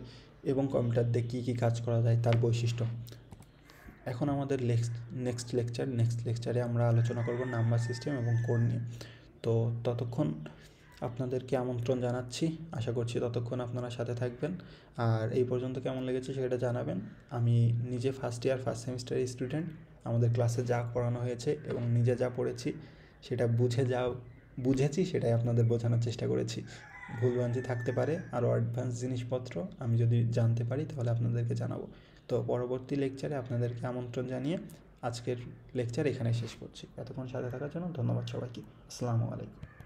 এবং কম্পিউটার দিয়ে কী কী কাজ করা যায় তার বৈশিষ্ট্য। এখন আমাদের নেক্সট লেকচারে আমরা আলোচনা করব নাম্বার সিস্টেম এবং কোড নিয়ে। তো ততক্ষণ আপনাদেরকে আমন্ত্রণ জানাচ্ছি, আশা করছি ততক্ষণ আপনারা সাথে থাকবেন। আর এই পর্যন্ত কেমন লেগেছে সেটা জানাবেন। আমি নিজে ফার্স্ট সেমিস্টারের স্টুডেন্ট। আমাদের ক্লাসে যা পড়ানো হয়েছে এবং নিজে যা পড়েছি সেটা বুঝেছি সেটাই আপনাদের বোঝানোর চেষ্টা করেছি। ভুলভ্রান্তি থাকতে পারে, আরও অ্যাডভান্স জিনিসপত্র আমি যদি জানতে পারি তাহলে আপনাদেরকে জানাবো। তো পরবর্তী লেকচারে আপনাদেরকে আমন্ত্রণ জানিয়ে আজকের লেকচার এখানে শেষ করছি। এতক্ষণ সাথে থাকার জন্য ধন্যবাদ সবাইকে। আসসালামু আলাইকুম।